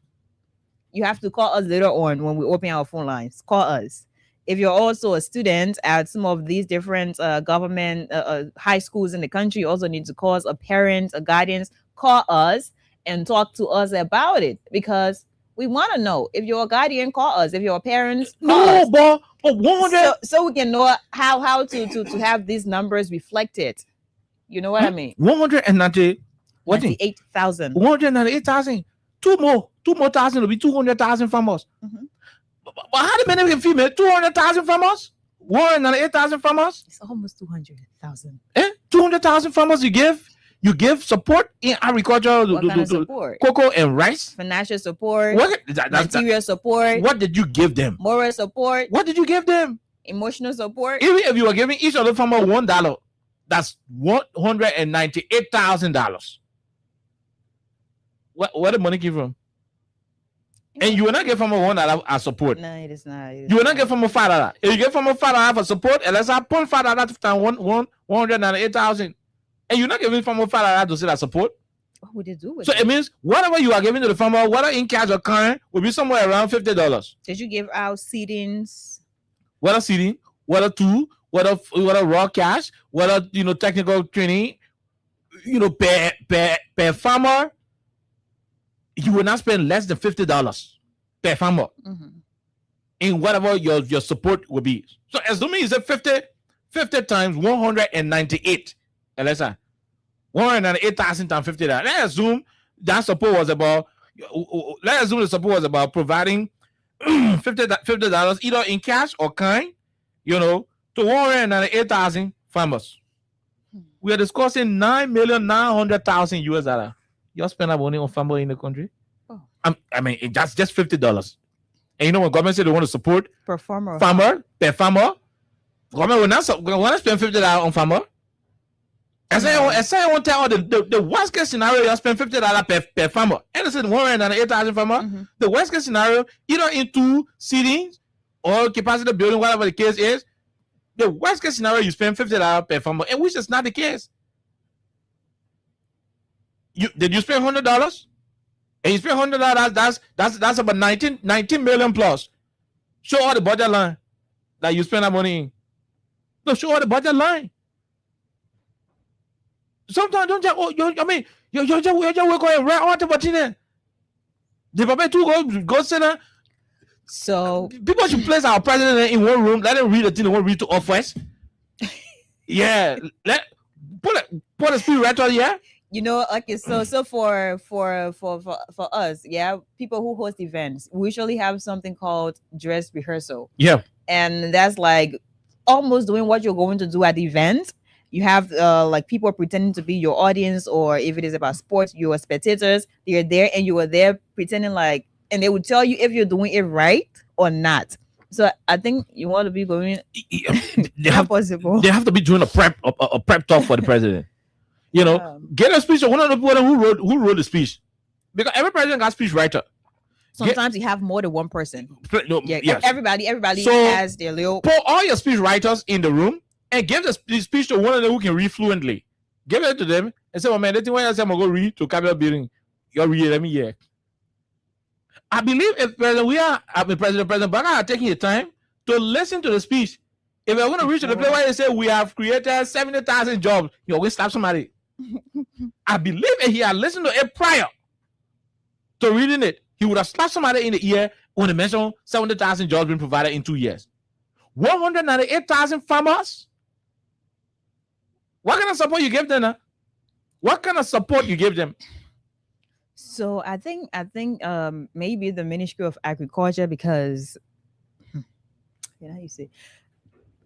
you have to call us later on when we open our phone lines. Call us. If you're also a student at some of these different government high schools in the country, you also need to call us. A parent, a guardian, call us and talk to us about it, because we want to know. If you're a guardian, call us. If you're a parent, call us. But 100. So we can know how to have these numbers reflected. You know what I mean? 198,000. 198,000. Two more thousand will be 200,000 farmers. But how many can feed me? 200,000 farmers? 198,000 farmers? It's almost 200,000. 200,000 farmers you give support in agriculture, what kind of support? Cocoa and rice, financial support, material support. What did you give them? Moral support. What did you give them? Emotional support. Even if you were giving each of the farmer $1, that's $198,000. Where the money came from? And you will not get from a $1 as support. No, it is not. You will not get from a $5. If you get from a $5 for support, and let's have $5 to 198,000. And you're not giving from a $5 to say that support. What would they do with So it? it means whatever you are giving to the farmer, whether in cash or kind, will be somewhere around $50. Did you give out seedings? Whether seeding, whether tool, whether raw cash, whether technical training, per farmer, you will not spend less than $50 per farmer in whatever your support will be. So assuming it's a 50 times 198, Alexa, 198,000 times $50. Let's assume that support was about. Let's assume the support was about providing $50 either in cash or kind, to 198,000 farmers. We are discussing $9,900,000 US. You spend that money on farmer in the country. Oh. I mean, that's just $50. And when government said they want to support Per farmer. per farmer, government will not spend $50 on farmer. I say I want to tell the worst case scenario, you spend $50 per farmer. And it's 198,000 farmer. The worst case scenario, either into seedings or capacity building, whatever the case is. The worst case scenario, you spend $50 per farmer, and which is not the case. Did you spend $100? And you spend $100, that's about 19 million plus. Show all the budget line that you spend that money in. No, show all the budget line. Sometimes don't just you just work on right on the the papa too go sit. So people should place our president in one room, let him read the thing they want to read to us first. Yeah, put a speed right on here. Okay, so for us, yeah, people who host events, we usually have something called dress rehearsal. Yeah. And that's like almost doing what you're going to do at the event. You have like people pretending to be your audience, or if it is about sports, you are spectators. They're there and you are there pretending like, and they will tell you if you're doing it right or not. So I think you want to be going. They have to be doing a prep talk for the president. Get a speech of one of the people who wrote the speech, because every president got a speech writer. Sometimes you have more than one person. Yes. Everybody So, has their little. Put all your speech writers in the room and give the speech to one of them who can read fluently. Give it to them and say, "Well, man, the thing when I say I'm gonna go read to Capitol building, you read. Let me hear." I believe if President Biden are taking the time to listen to the speech, if we're going to reach to the place where they say we have created 70,000 jobs, you're going to slap somebody. I believe if he had listened to it prior to reading it, he would have slapped somebody in the ear when they mentioned 70,000 jobs being provided in 2 years. 198,000 farmers. What kind of support you give them? Huh? What kind of support you give them? So I think maybe the Ministry of Agriculture, because you say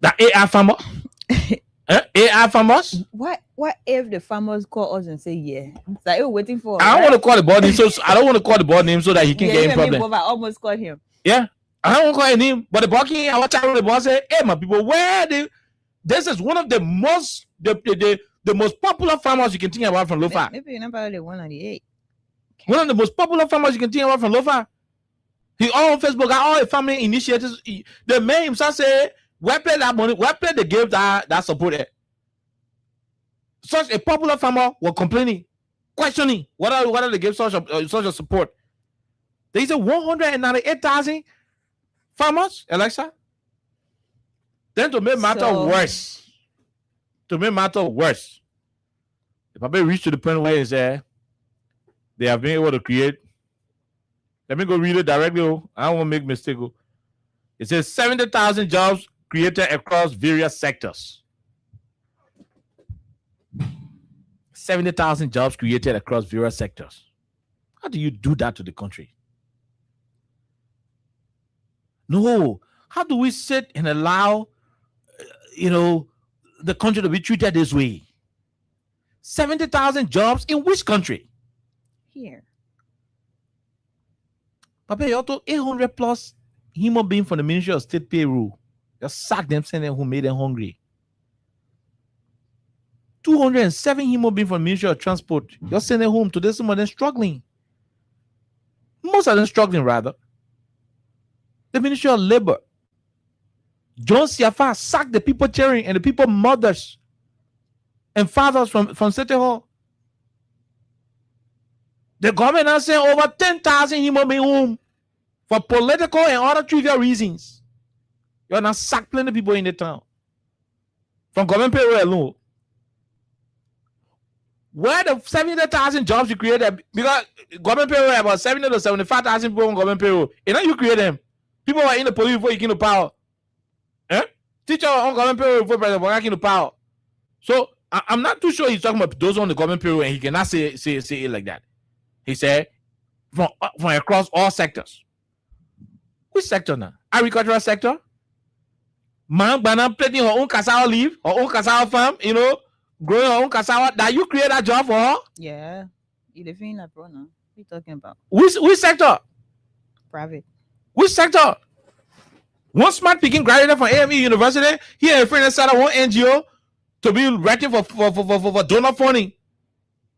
the AI farmer. AI farmers. What if the farmers call us and say, yeah, it's like we're waiting for. I don't want to call the board name, so I don't want to call the board name so that he can get in problem. I almost called him. Yeah, I don't want to call his name, but the board can. I watch out the board say, "Hey, my people, where they? This is one of the most the most popular farmers you can think about from Lofa. Maybe you're not about the 198. One of the most popular farmers you can think about from Lofa. He on Facebook got all the farming initiatives. The man himself say, "Where play that money? Where play the game that supported?" Such a popular farmer was complaining, questioning whether they give such a support. They said 198,000 farmers, Alexa. Then to make matter worse, they probably reached to the point where they say they have been able to create. Let me go read it directly. I don't want to make mistake. It says 70,000 jobs created across various sectors. 70,000 jobs created across various sectors. How do you do that to the country? No. How do we sit and allow, the country to be treated this way? 70,000 jobs in which country? Here. Papa, you told 800 plus human beings from the Ministry of State payroll. Just sack them, send them who made them hungry. 207 human beings from the Ministry of Transport. You're sending home today, some of them struggling. Most of them struggling, rather. The Ministry of Labor. John Siafa sacked the people cheering and the people mothers and fathers from City Hall. The government has sent over 10,000 human beings home for political and other trivial reasons. You're not sack plenty people in the town. From government payroll alone. Where the 70,000 jobs you created, because government payroll about 70 to 75,000 people on government payroll. And now you create them. People were in the police before you came to power. Teacher on government payroll before President Boga came to power. So I'm not too sure he's talking about those on the government payroll, and he cannot say it like that. He said from across all sectors. Which sector now? Agricultural sector? Man, banana planting her own cassava leaf, her own cassava farm, growing her own cassava. That you create that job for her? Yeah. You live in that, bro, now. What are you talking about? Which sector? Private. Which sector? One smart picking graduated from AME University. He and a friend started one NGO to be writing for donor funding.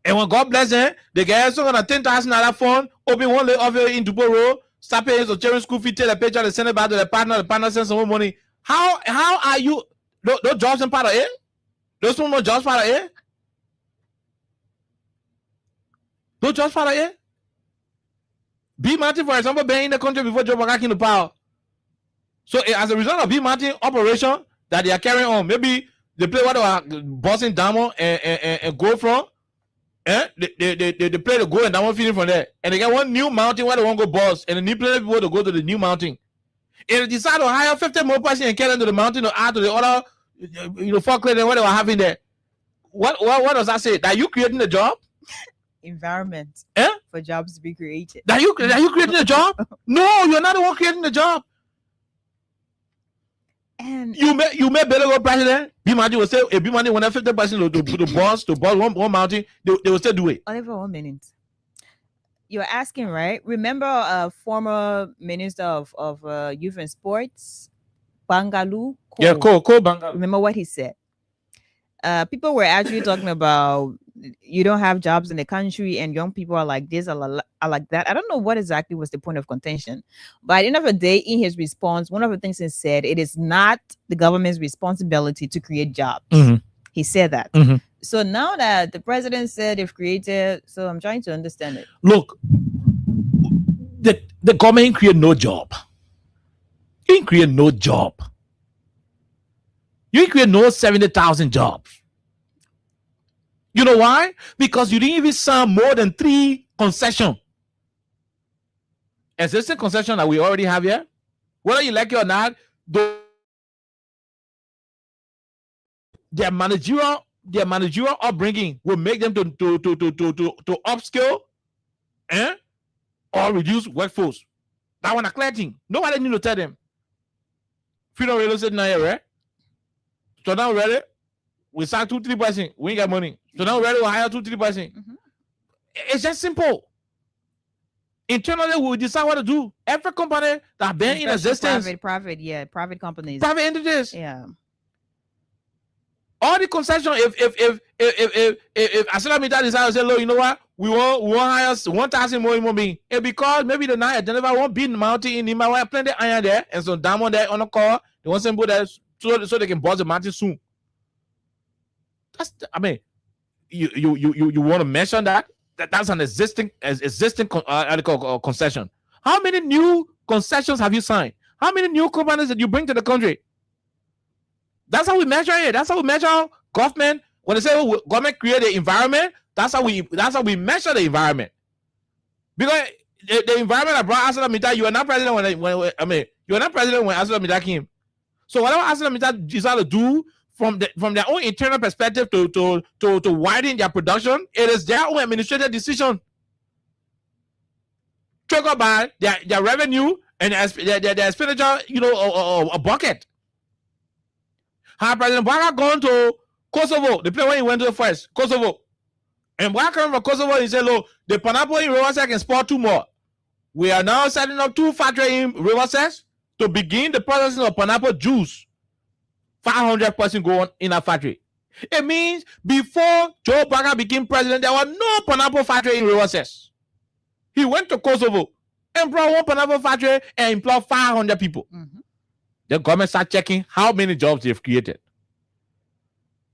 And when God bless them, they get some kind of $10,000 fund, open one lay office in Dubo Road, start paying some children's school fee, tell the paycheck, they send it back to the partner sends some more money. How are you? Those jobs in part of it? Those more jobs part of it? Those jobs part of it? B. Martin, for example, been in the country before Joe Boga came to power. So as a result of B. Martin operation that they are carrying on, maybe they play what they were bossing Diamond and go from. They play the go and Diamond feeling from there. And they get one new mountain where they want to go boss. And the new player people to go to the new mountain. And they decide to hire 50 more persons and carry them to the mountain or add to the other, folk than what they were having there. What does that say? That you creating the job? Environment for jobs to be created. That you creating the job? No, you're not the one creating the job. And you may better go president. B-Money will say, if B-Money when 50% to boss one mountain, they will still do it. Oliver, 1 minute. You're asking, right? Remember former minister of youth and sports, Bangalu? Yeah, Cole Bangalu. Remember what he said? People were actually talking about you don't have jobs in the country and young people are like this, are like that. I don't know what exactly was the point of contention. But at the end of the day, in his response, one of the things he said, it is not the government's responsibility to create jobs. Mm-hmm. He said that. Mm-hmm. So now that the president said they've created, so I'm trying to understand it. Look, the government create no job. You didn't create no job. You didn't create no 70,000 jobs. You know why? Because you didn't even sign more than 3 concessions. Existing concession that we already have here, whether you like it or not, their managerial upbringing will make them to upskill or reduce workforce. That one a clear thing. Nobody need to tell them. Freedom Radio said now here, right? So now we're ready. We sign 2-3%. We ain't got money. So now we're ready to hire 2-3%. Mm-hmm. It's just simple. Internally, we will decide what to do. Every company that been in existence, private companies, private entities, yeah. All the concession. If ArcelorMittal decide to say, look, you know what, we want hire 1,000 more human beings, and because maybe the night Geneva won't be in the mountain in Nima, where plenty iron there and some diamond there on the car, they want some people there so they can boss the mountain soon. You want to mention that's an existing concession. How many new concessions have you signed? How many new companies did you bring to the country? That's how we measure it. That's how we measure government. When they say government create the environment, that's how we measure the environment. Because the environment that brought ArcelorMittal, you are not president you are not president when ArcelorMittal came. So whatever ArcelorMittal decided to do from their own internal perspective to widen their production, it is their own administrative decision. Triggered by their revenue and their expenditure, a bucket. How President Boga gone to Kosovo, the place where he went to first, Kosovo. And Boga coming from Kosovo, he said, look, the pineapple in Riverside can export 2 more. We are now setting up 2 factories in Riverside to begin the processing of pineapple juice. 500% go on in a factory. It means before Joe Boga became president, there was no pineapple factory in Riverside. He went to Kosovo and brought 1 pineapple factory and employed 500 people. Mm-hmm. The government start checking how many jobs they've created.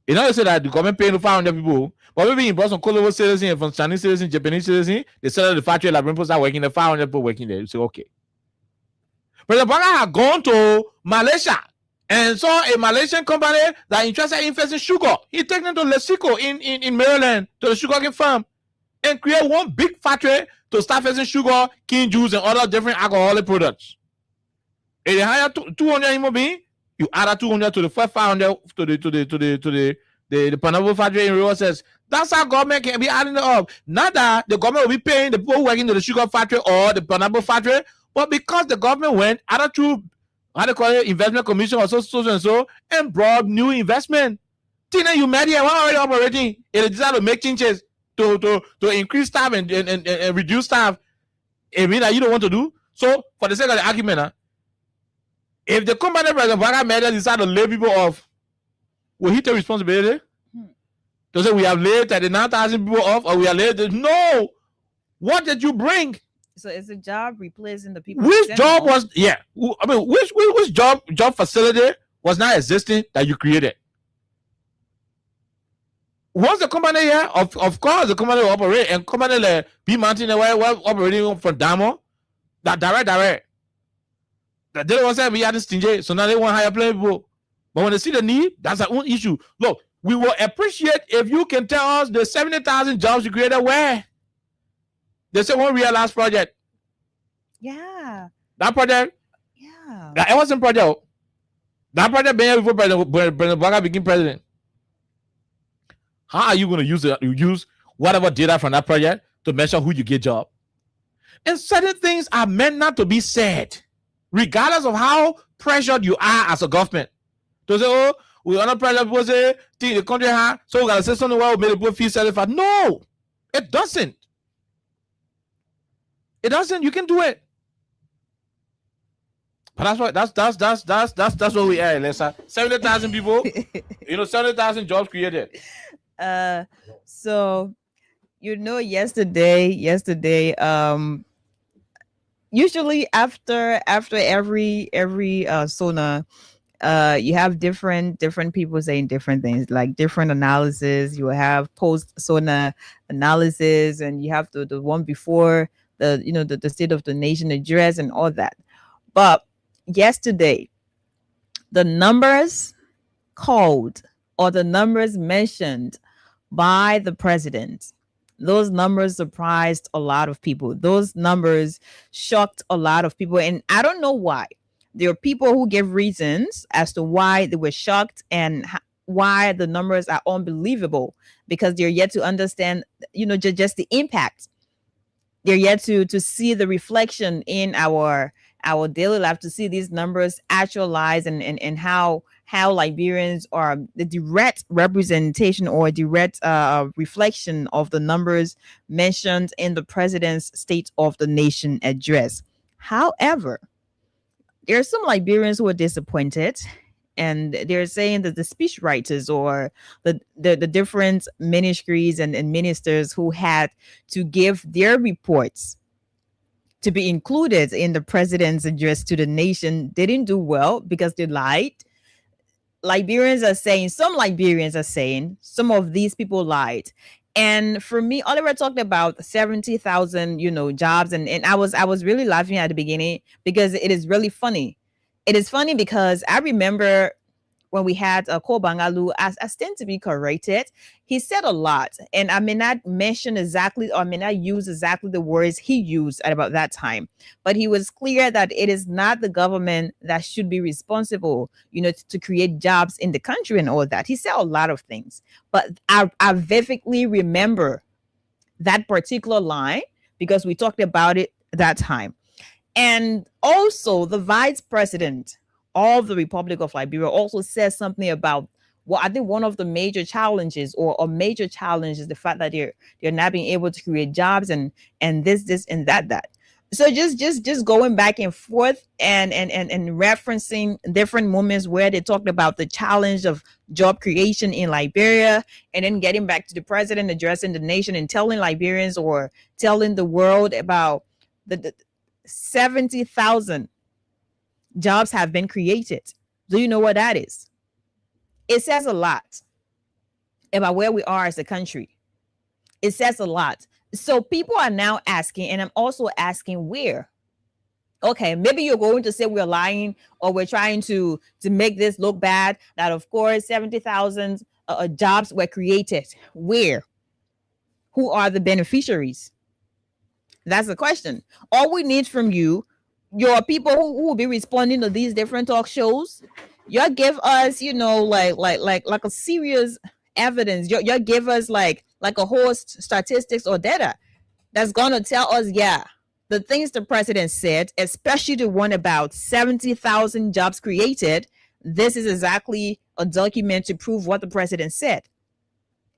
You know, they say that the government paying 500 people, but maybe in Boston, Colorado citizen, from Chinese citizen, Japanese citizen, they sell the factory, like people start working there, 500 people working there. You say, okay. President Banga had gone to Malaysia and saw a Malaysian company that interested in investing sugar. He took them to Lesico in Maryland, to the sugarcane farm, and create one big factory to start investing sugar, cane juice, and other different alcoholic products. And they hire 200 human beings. You add that 200 to the first 500 to the pineapple factory in Rio says that's how government can be adding it up. Not that the government will be paying the people working in the sugar factory or the pineapple factory, but because the government went either through how they call it investment commission or so and brought new investment. Tina, you met here, one already operating. It decided to make changes to increase staff and reduce staff. It means that you don't want to do. So for the sake of the argument, if the company President Banga made decide to lay people off, will he take responsibility? To say we have laid 39,000 people off, or we are laid? No. What did you bring? So it's a job replacing the people. Which job was I mean, which job facility was not existing that you created? Once the company here, of course, the company will operate, and company like B Mountain was operating from Damo, that direct. That they want to say we had this stingy, so now they want higher playing people. But when they see the need, that's their own issue. Look, we will appreciate if you can tell us the 70,000 jobs you created where. They say one real last project. Yeah. That project. Yeah. That wasn't project. That project been here before President Banga became president. How are you going to use whatever data from that project to measure who you get job? And certain things are meant not to be said, regardless of how pressured you are as a government. To say, oh, we are not pressured because the country has, so we got to say something where we made people feel satisfied. No, it doesn't. It doesn't. You can do it. But that's what that's what we are, Lisa. 70,000 people, 70,000 jobs created. So yesterday, usually after every SONA, you have different people saying different things, like different analysis. You have post SONA analysis, and you have the one before the State of the Nation address and all that. But yesterday, the numbers called or the numbers mentioned by the president, those numbers surprised a lot of people. Those numbers shocked a lot of people. And I don't know why. There are people who give reasons as to why they were shocked and why the numbers are unbelievable, because they're yet to understand, just the impact. They're yet to see the reflection in our daily life, to see these numbers actualize and how Liberians are the direct representation or direct reflection of the numbers mentioned in the president's State of the Nation address. However, there are some Liberians who are disappointed, and they're saying that the speechwriters or the different ministries and ministers who had to give their reports to be included in the president's address to the nation didn't do well because they lied. Some Liberians are saying some of these people lied. And for me, Oliver talked about 70,000, jobs. And I was really laughing at the beginning because it is really funny. It is funny because I remember when we had Ko Bangalu, I stand to be corrected. He said a lot, and I may not mention exactly, or I may not use exactly the words he used at about that time, but he was clear that it is not the government that should be responsible, to create jobs in the country and all that. He said a lot of things, but I vividly remember that particular line because we talked about it that time. And also the vice president of the Republic of Liberia also says something about I think one of the major challenges or a major challenge is the fact that they're not being able to create jobs and this and that. So just going back and forth and referencing different moments where they talked about the challenge of job creation in Liberia, and then getting back to the president addressing the nation and telling Liberians or telling the world about the 70,000 jobs have been created. Do you know what that is? It says a lot. about where we are as a country. It says a lot. So people are now asking, and I'm also asking where. Okay, maybe you're going to say we're lying or we're trying to make this look bad, that of course 70,000 jobs were created. Where? Who are the beneficiaries? That's the question. All we need from you, your people who will be responding to these different talk shows, you give us, like a serious evidence. You give us like a whole statistics or data that's gonna tell us, yeah, the things the president said, especially the one about 70,000 jobs created, this is exactly a document to prove what the president said.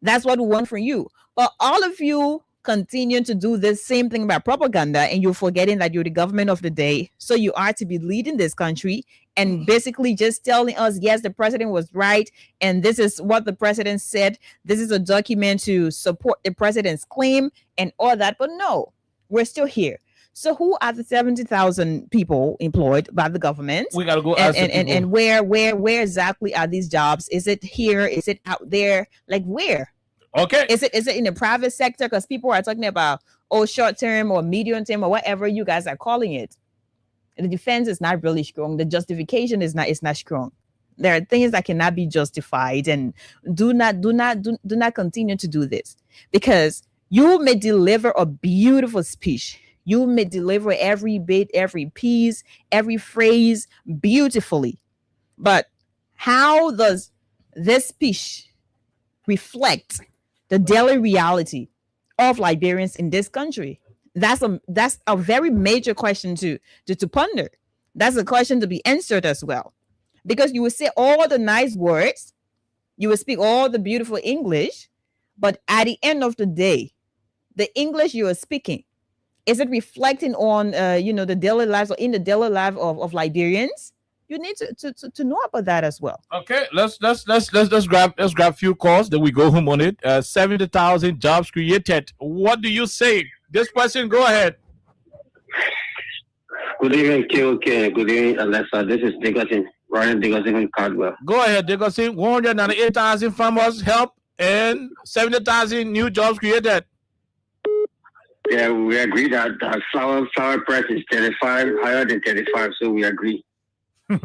That's what we want from you. But all of you continue to do this same thing about propaganda, and you're forgetting that you're the government of the day. So you are to be leading this country and basically just telling us, yes, the president was right, and this is what the president said. This is a document to support the president's claim and all that. But no, we're still here. So who are the 70,000 people employed by the government? We gotta go ask and where exactly are these jobs? Is it here? Is it out there? Like where? Okay. Is it in the private sector? Because people are talking about short term or medium term or whatever you guys are calling it. The defense is not really strong. The justification is not strong. There are things that cannot be justified, and do not continue to do this, because you may deliver a beautiful speech. You may deliver every bit, every piece, every phrase beautifully. But how does this speech reflect the daily reality of Liberians in this country? That's a very major question to ponder. That's a question to be answered as well. Because you will say all the nice words, you will speak all the beautiful English, but at the end of the day, the English you are speaking, is it reflecting on the daily lives or in the daily life of Liberians? You need to know about that as well. Okay, let's grab a few calls, then we go home on it. 70,000 jobs created. What do you say? This question, go ahead. Good evening, KOK. Good evening, Alexa. This is Dickerson, Ryan Dickerson in Caldwell. Go ahead, Dickerson. 198,000 farmers help and 70,000 new jobs created. Yeah, we agree that flour price is 35, higher than 35, so we agree. Okay.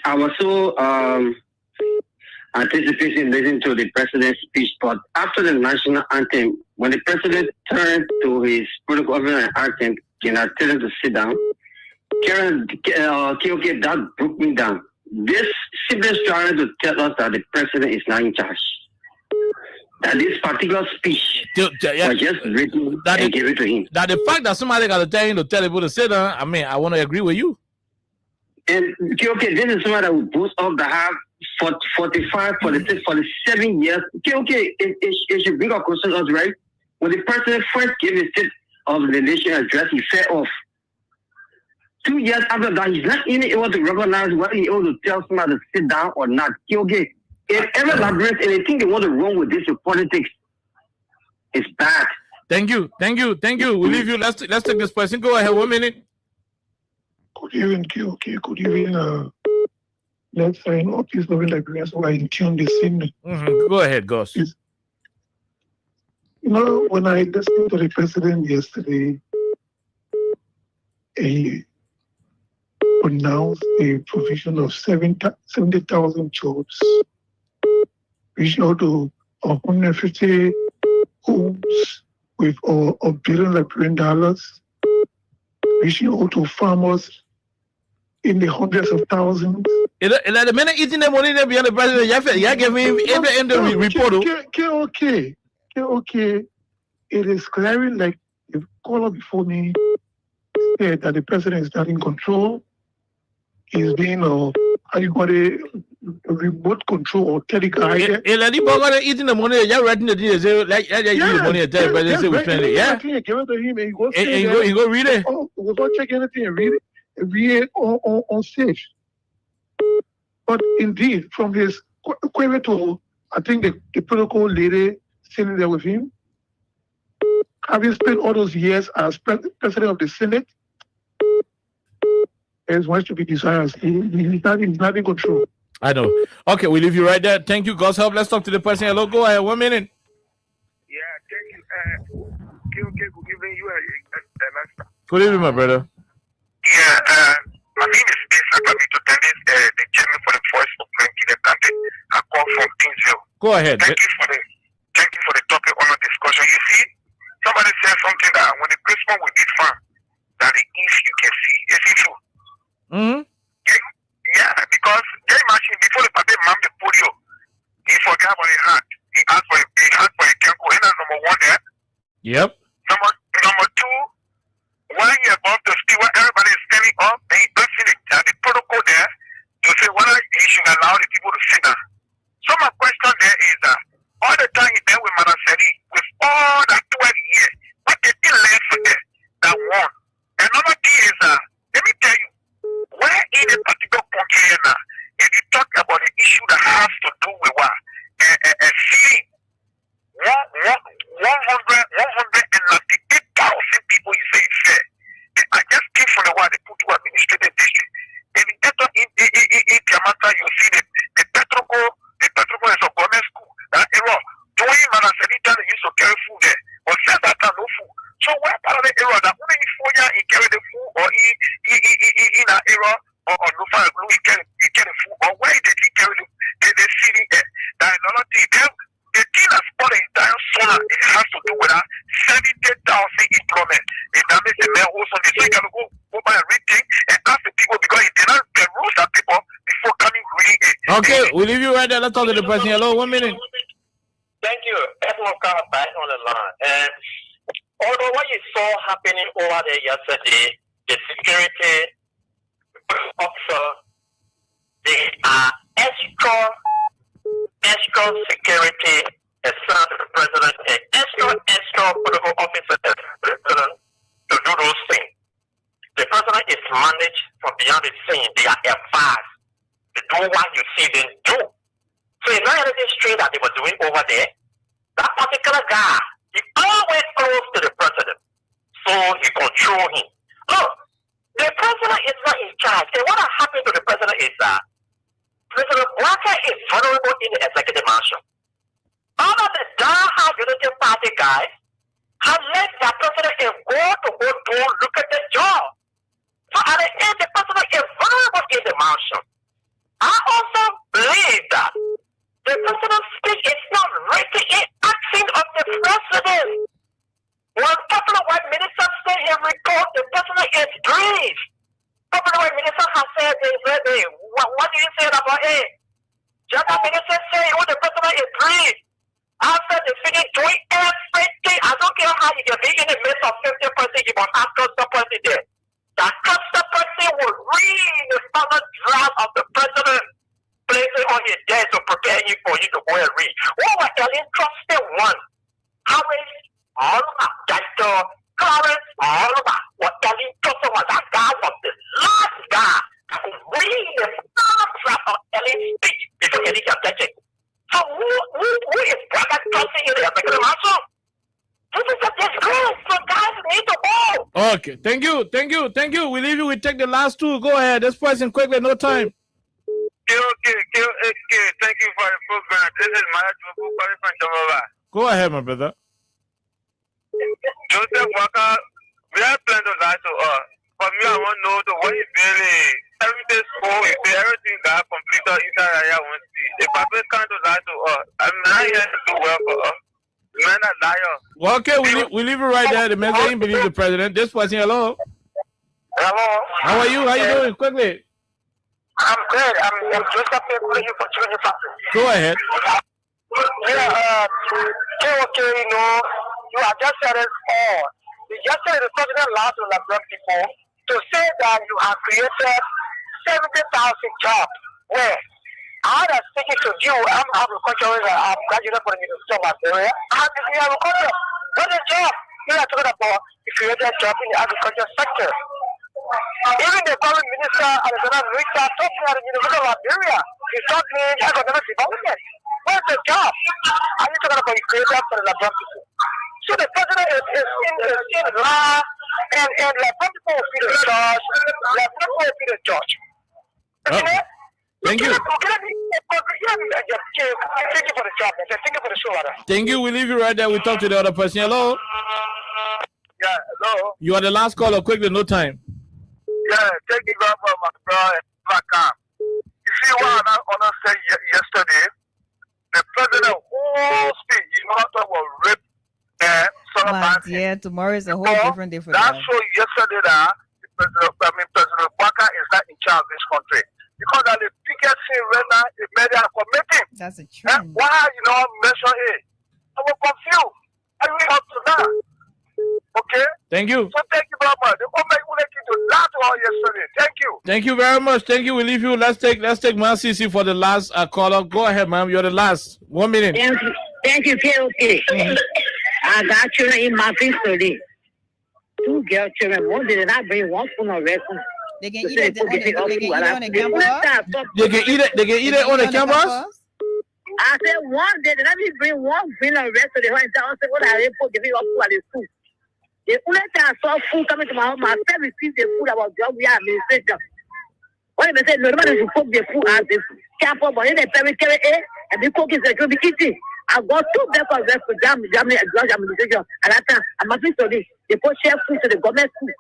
I was so anticipating listening to the president's speech, but after the national anthem, when the president turned to his political officer and asked him, "Can I tell him to sit down?" That broke me down. This simply trying to tell us that the president is not in charge. That this particular speech was just written and give it to him. That the fact that somebody got to tell him to tell people to sit down, I mean, I want to agree with you. And okay, this is somebody that will boost up the have 45, 46, 47 years. Okay, it should bring a question us, right? When the president first gave his State of the Nation address, he fell off. 2 years after that, he's not even able to recognize whether he's able to tell somebody to sit down or not. Okay. If ever Liberians anything they want to wrong with this politics, it's bad. Thank you. We leave you. Let's take this question. Go ahead. 1 minute. Good evening, KOK. Good evening. Let's say all these loving Liberians who are in tune this evening. Go ahead, Gus. When I listened to the president yesterday, he announced a provision of 70,000 jobs, reaching out to 150 homes with $1 billion, reaching out to farmers in the hundreds of thousands. The minute eating the money behind the president, you give him every report. Okay. It is clear, like the caller before me said, that the president is not in control. He's being remote control or teleguided. Eating the money, you're writing the deal. Like, the money and tell the president, say we spend it. Yeah. Give it to him and he go read it. We'll not check anything and read it on stage. But indeed, from his query to, I think the protocol lady sitting there with him, having spent all those years as president of the Senate, there's much to be desired. He's not in control. I know. Okay, we leave you right there. Thank you. God's help. Let's talk to the person. Hello, go ahead. 1 minute. Yeah, thank you. Okay, good evening. You are master. Good evening, my brother. Yeah, my name is Isaac Lamito Dennis, the chairman for the Voice of Nigeria campaign. I call from Kingsville. Go ahead. Thank you for the topic on the discussion. You see, somebody said something that when the Christmas will be fun, that the east you can see. Is it true? Mm-hmm. Yeah, because just imagine before the paper man the polio, he forgot what he had. He asked for a kenko. And that's number one there. Yep. Number two, when you're above the speed where everybody is standing up, they asking the protocol there to say whether you should allow the people to sit down. So my question there is that all the time you're there with Manaseri, with all that 12 years, what did you learn from there? That one. Another thing is let me tell you, where in a particular country now, if you talk about the issue that has to do with what? A ceiling. 198,000 people you say it's fair. I just came from the one they put to administrative district. If you enter in Tiamata, you see the Petroco is a government school. That era, doing Manasanita, they used to carry food there. But since that time, no food. So where part of the era that only 4 years he carry the food or in that era or no fire blue he carry the food or where did he carry the city there? That is another thing. Then the thing that's for the entire solar, it has to do with that 70,000 employment. And that makes the mayor also so you can go by and read things and ask the people because it did not the rules that people before coming really in. Okay, we'll leave you right there. Let's talk to the person. Hello, 1 minute. Thank you. Edmond Carr back on the line. And although what you saw happening over there yesterday, the security officer, they are extra security assigned to the president and extra political officer to the president to do those things. The president is managed from beyond the scene. They are advised to do what you see them do. So it's not anything strange that they were doing over there. That particular guy, he always close to the president. So he control him. Look, the president is not in charge. And what has happened to the president is that President Blacker is vulnerable in the executive mansion. All of the die-hard Unity Party guys have left their president and go look at the job. So at the end, the president is vulnerable in the mansion. I also believe that the president's speech is not written in accent of the president. When popular white minister say he report, the president is brief. Popular white minister has said what do you say about it? General minister say the president is brief. After the finish doing everything, I don't care how you can be in the midst of 50%, you must ask the president. That constant person will read the final draft of the president, place it on his desk to prepare you for you to go and read. What was Ellen trusted one? Harris, all about Dr. Clarence, all about what Ellen trusted was that guy was the last guy that could read the final draft of Ellen's speech before Ellen can touch it. So who is Braga trusting in the executive council? This is a disgrace. So guys need to go. Okay, thank you. We leave you. We take the last two. Go ahead. This person quickly, no time. Okay. Thank you for the program. This is Mahatma from Jamava. Go ahead, my brother. Joseph Walker, we have plenty of that to us. But me, I want to know what is really everything school, if everything got completed inside I want to see. If I can't do that to us, I'm not here to do well for us. Man, a liar. Well, okay, we leave it right there. The man didn't believe the president. This person, hello. Hello. How are you? How you doing? Quickly. I'm good. I'm just up here for you for 25. Go ahead. Yeah, you have just said it all. You just said the president allowed to Liberian people to say that you have created 70,000 jobs. Where? I was speaking to you, I'm agriculturalist, I'm graduated from the University of Liberia. I'm in agriculture. What is job? You are talking about the created job in the agriculture sector. Even the foreign minister, Alexander Richard, talked to the University of Liberia. He's talking economic development. Where's the job? Are you talking about the created for the Liberian people? So the president is in law, and Liberian people will be the judge. Liberian people will be the judge. Okay? Thank you. Thank you for the job. Thank you for the show, brother. Thank you. We leave you right there. We talk to the other person. Hello. Yeah, hello. You are the last caller. Quickly, no time. Yeah, thank you very much, my brother. You see what I said yesterday? The president whole speech, you know, talk about rape and Yeah, tomorrow is a whole different day for that. that. Show yesterday that President Baka is not in charge of this country. Because that the biggest thing right now the media are committing. That's a trend. Why you know mention it? I was confused. I went up to that. Okay? Thank you. So thank you very much. The woman who let you do that all yesterday. Thank you. Thank you very much. Thank you. We leave you. Let's take Man CC for the last caller. Go ahead, ma'am. You're the last. 1 minute. Thank you, KOK. I got children in my history. 2 girl children. One did not bring one spoon of rest. They can eat it on the camera. They can eat it. They can eat it on the camera. I said one day, let me bring one grain of rest to the whole entire. I said, what are they put giving up food at the school? The only time I saw food coming to my home, I said, receive the food about job we are administration. When they said, no, nobody should cook the food as the camp, but in the family carry it, and the cook is going to be eating. I got 2 bags of rest for Germany and Georgia administration. At that time, I'm not to this. They put share food to the government school.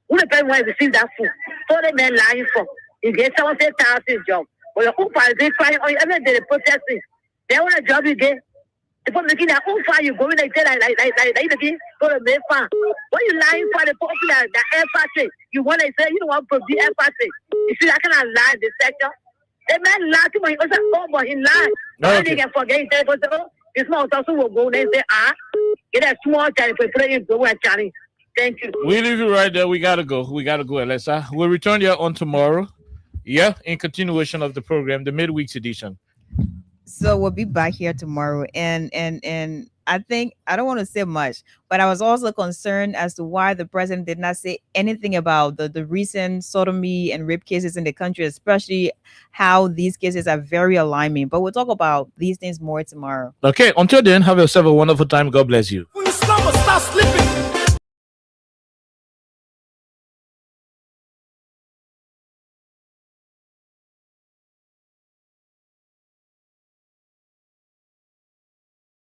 Who the parent want to receive that food? So they men lying for. You get someone say 1,000 job. But the Ufa is crying on every day, they protesting. They want a job you get. The people making that Ufa, you go in and say, like, go to the farm. What you lying for? The people that air party. You want to say, you don't want to produce air party. You see, that kind of lie in the sector. The man lied to me. He was oh, but he lied. They can forget. He said, it's not also will go there and say, get a small child for playing go and Charlie. Thank you. We leave you right there. We gotta go, Alessa. We'll return here on tomorrow. Yeah, in continuation of the program, the midweek edition. So we'll be back here tomorrow, and I think I don't want to say much, but I was also concerned as to why the president did not say anything about the recent sodomy and rape cases in the country, especially how these cases are very alarming. But we'll talk about these things more tomorrow. Okay, until then, have yourself a wonderful time. God bless you. When you slumber, stop sleeping.